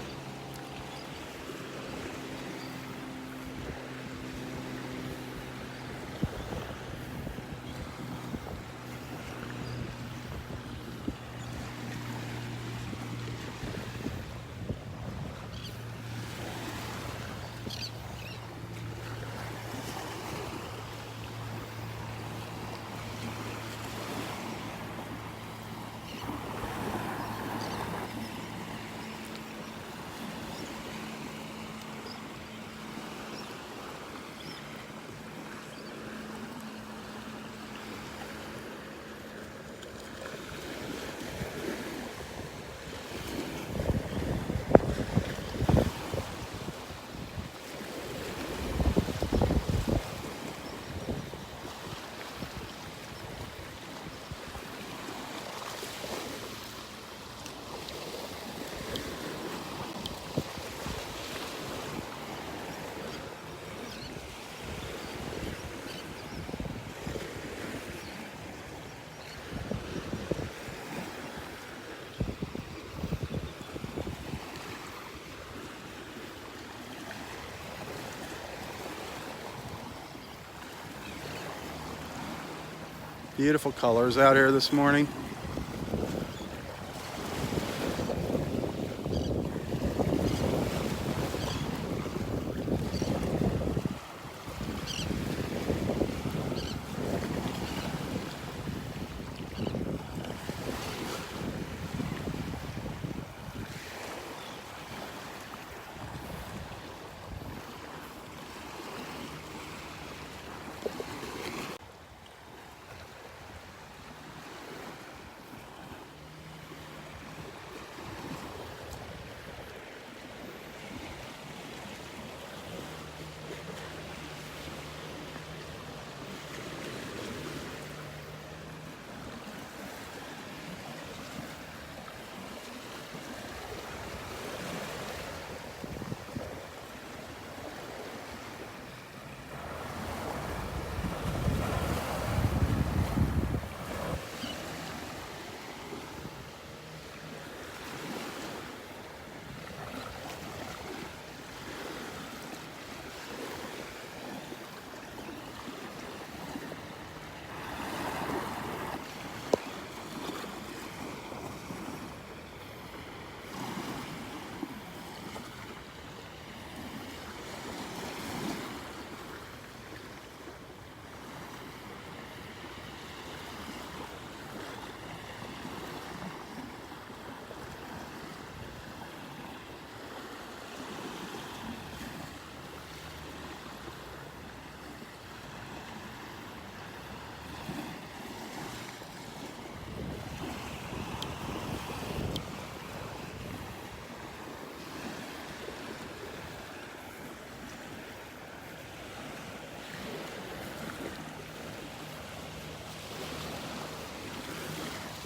Beautiful colors out here this morning.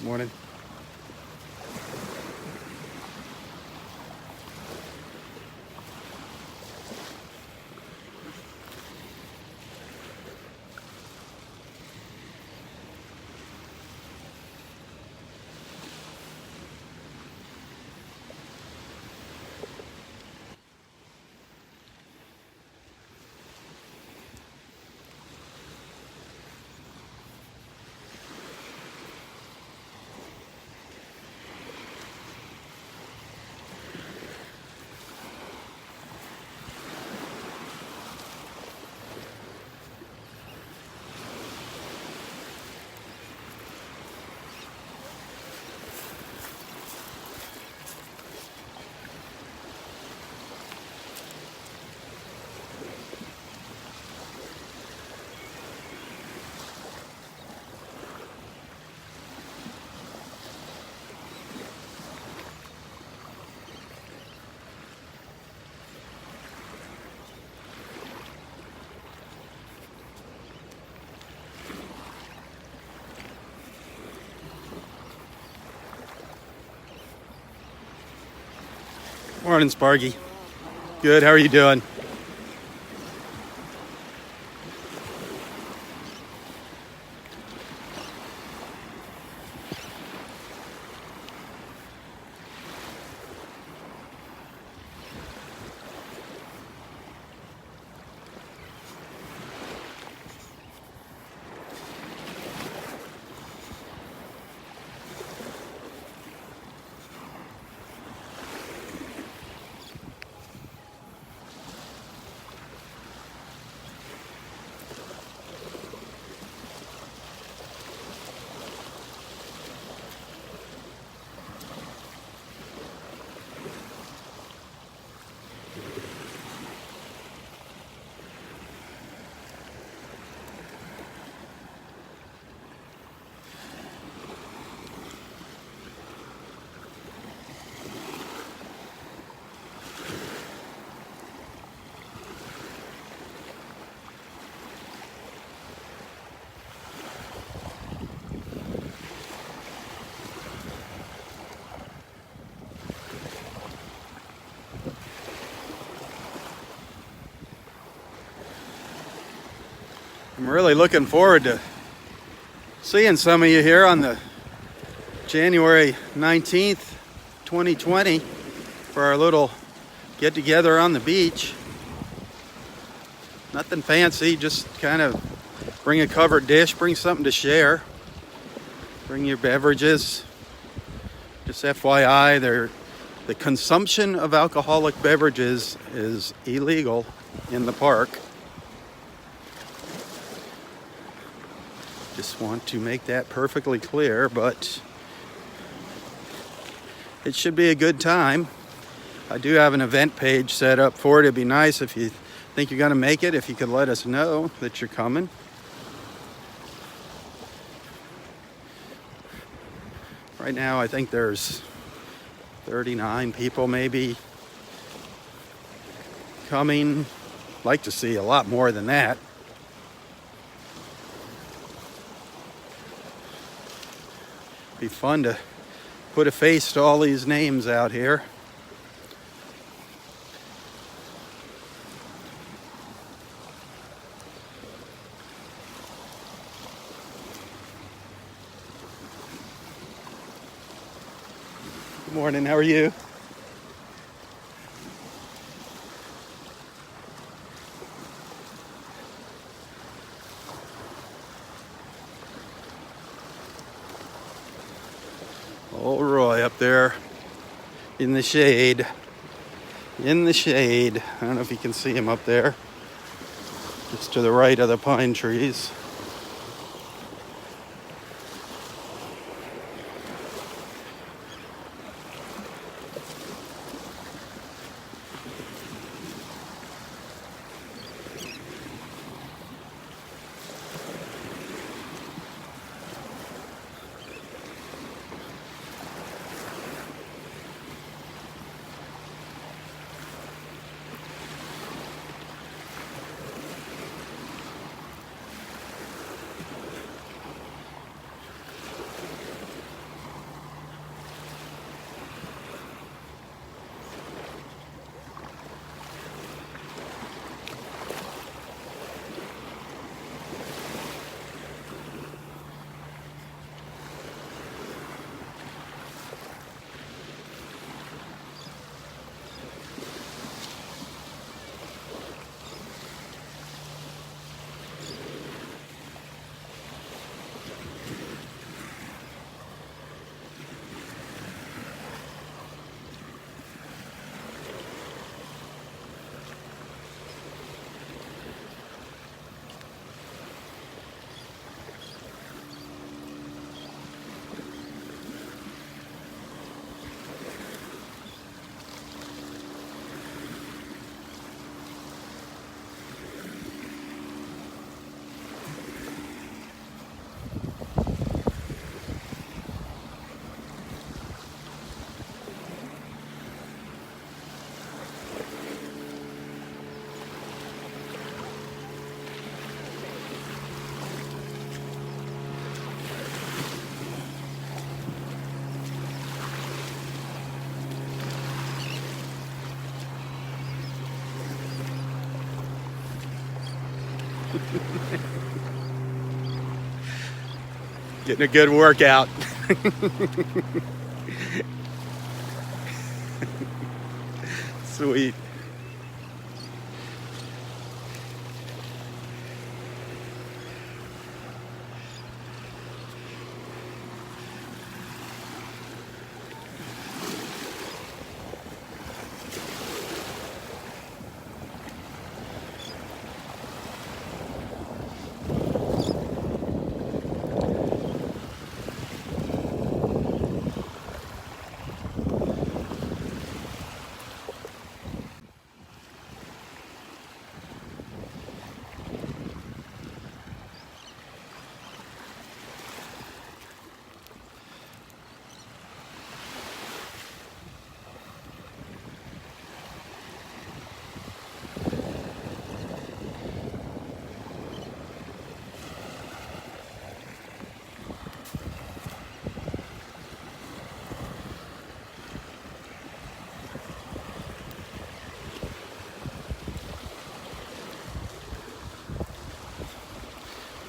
Morning. Morning, Sparky. Good, how are you doing? I'm really looking forward to seeing some of you here on the January 19th, 2020 for our little get together on the beach. Nothing fancy, just kind of bring a covered dish, bring something to share. Bring your beverages. Just FYI, the consumption of alcoholic beverages is illegal in the park. Just want to make that perfectly clear, but it should be a good time. I do have an event page set up for it. It'd be nice if you think you're going to make it, if you could let us know that you're coming. Right now, I think there's 39 people maybe coming. Like to see a lot more than that. Be fun to put a face to all these names out here. Good morning, how are you? Old Roy up there in the shade. In the shade. I don't know if you can see him up there. Just to the right of the pine trees. Getting a good workout. Sweet.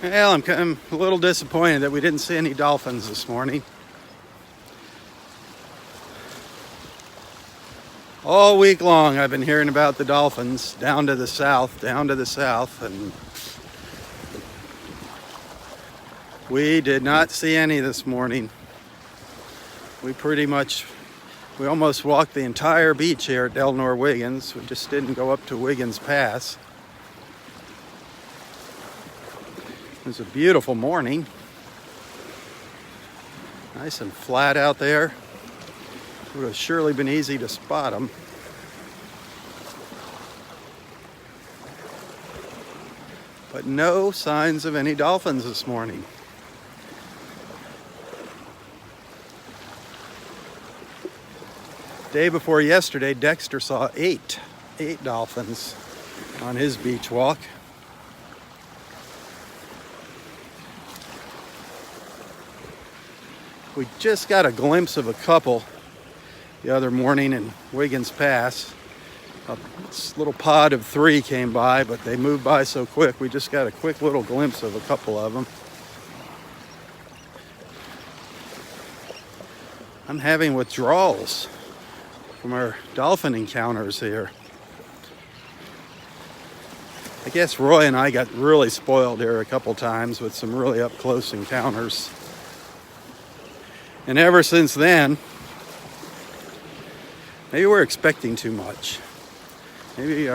Well, I'm a little disappointed that we didn't see any dolphins this morning. All week long I've been hearing about the dolphins down to the south, and We did not see any this morning. We almost walked the entire beach here at Delnor Wiggins. We just didn't go up to Wiggins Pass. It was a beautiful morning. Nice and flat out there. It would have surely been easy to spot them. But no signs of any dolphins this morning. Day before yesterday, Dexter saw eight dolphins on his beach walk. We just got a glimpse of a couple the other morning in Wiggins Pass. This little pod of 3 came by, but they moved by so quick, we just got a quick little glimpse of a couple of them. I'm having withdrawals from our dolphin encounters here. I guess Roy and I got really spoiled here a couple times with some really up-close encounters. And ever since then, maybe we're expecting too much. Maybe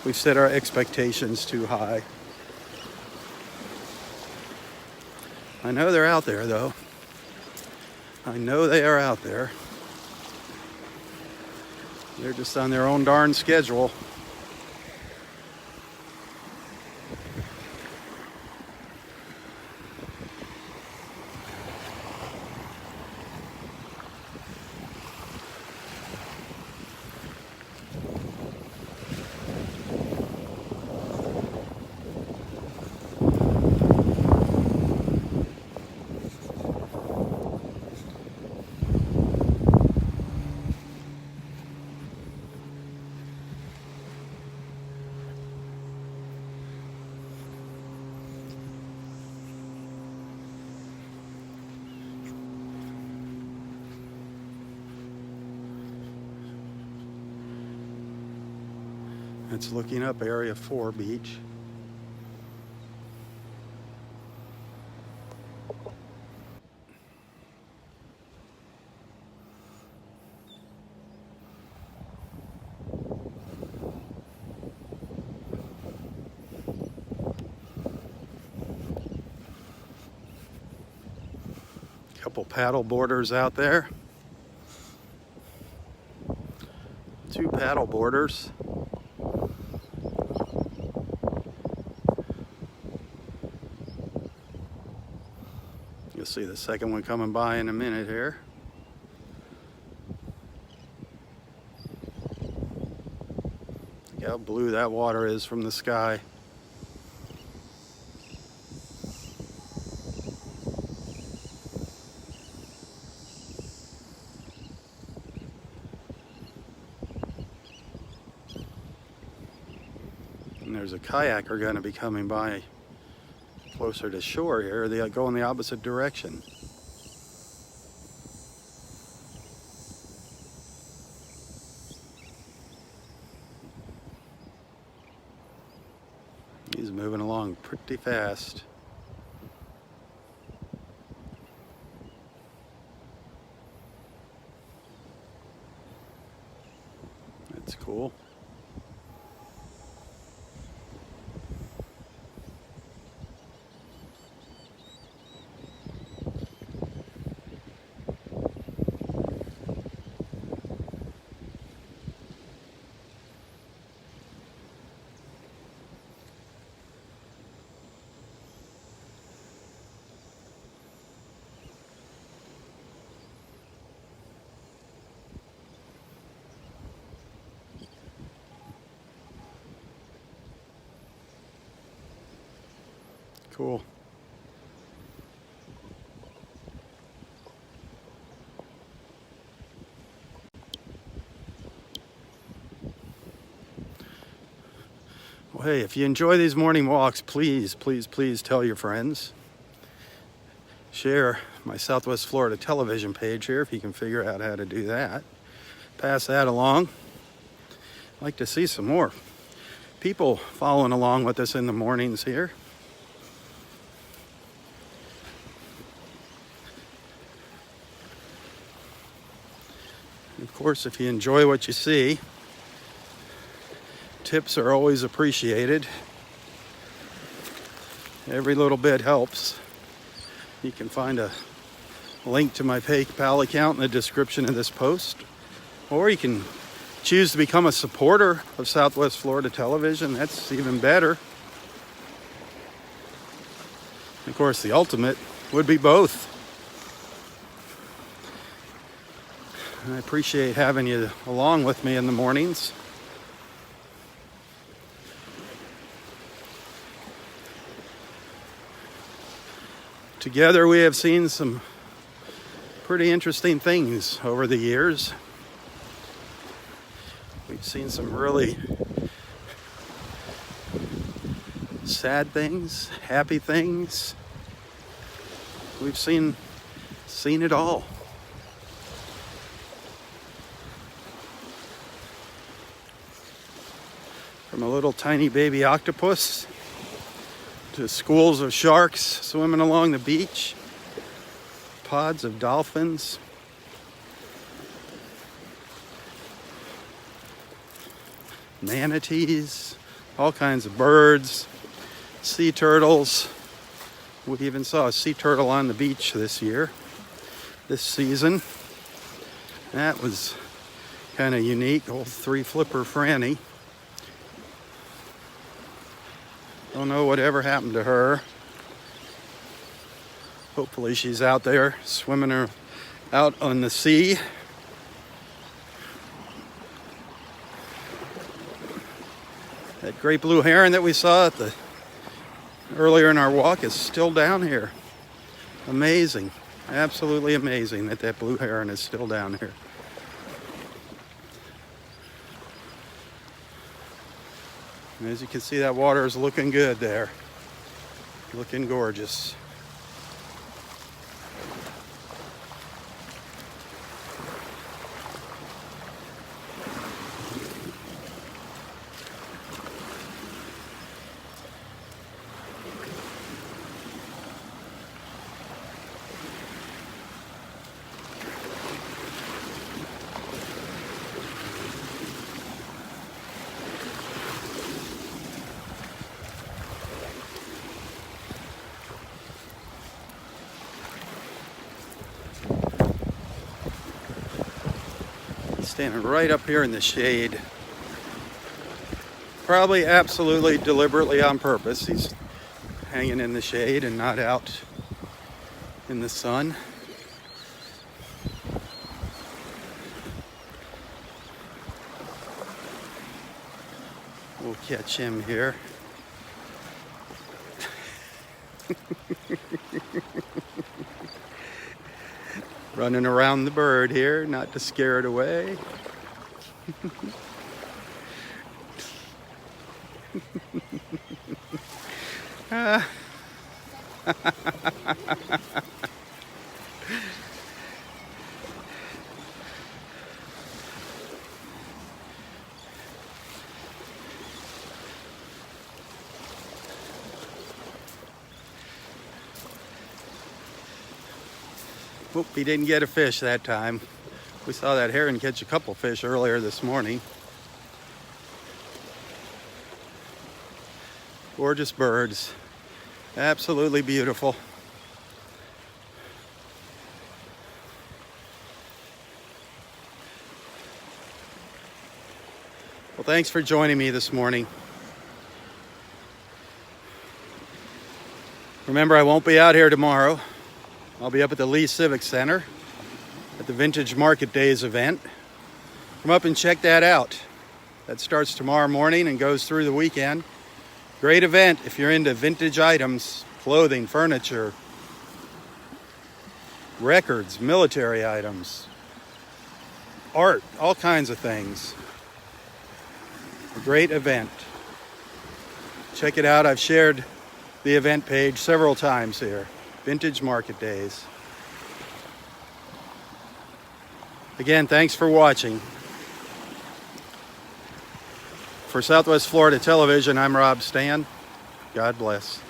we've set our expectations too high. I know they're out there, though. I know they are out there. They're just on their own darn schedule. It's looking up Area 4 beach. Couple paddle boarders out there. 2 paddle boarders. You'll see the second one coming by in a minute here. Look how blue that water is from the sky. And there's a kayaker going to be coming by closer to shore here. They go in the opposite direction. He's moving along pretty fast. That's cool. Cool. Well, hey, if you enjoy these morning walks, please tell your friends. Share my Southwest Florida television page here if you can figure out how to do that. Pass that along. I'd like to see some more people following along with us in the mornings here. Of course, if you enjoy what you see, tips are always appreciated. Every little bit helps. You can find a link to my PayPal account in the description of this post, or you can choose to become a supporter of Southwest Florida Television. That's even better. Of course, the ultimate would be both. And I appreciate having you along with me in the mornings. Together we have seen some pretty interesting things over the years. We've seen some really sad things, happy things. We've seen it all. From a little tiny baby octopus to schools of sharks swimming along the beach, pods of dolphins, manatees, all kinds of birds, sea turtles. We even saw a sea turtle on the beach this season. That was kind of unique, old 3-flipper Franny. Don't know whatever happened to her. Hopefully she's out there swimming her out on the sea. That great blue heron that we saw earlier in our walk is still down here. Amazing. Absolutely amazing that blue heron is still down here. And as you can see, that water is looking good there. Looking gorgeous. Standing right up here in the shade. Probably absolutely deliberately on purpose. He's hanging in the shade and not out in the sun. We'll catch him here. Running around the bird here, not to scare it away. Oop, he didn't get a fish that time. We saw that heron catch a couple fish earlier this morning. Gorgeous birds. Absolutely beautiful. Well, thanks for joining me this morning. Remember, I won't be out here tomorrow. I'll be up at the Lee Civic Center at the Vintage Market Days event. Come up and check that out. That starts tomorrow morning and goes through the weekend. Great event if you're into vintage items, clothing, furniture, records, military items, art, all kinds of things. A great event. Check it out. I've shared the event page several times here. Vintage Market Days. Again, thanks for watching. For Southwest Florida Television, I'm Robb Stan. God bless.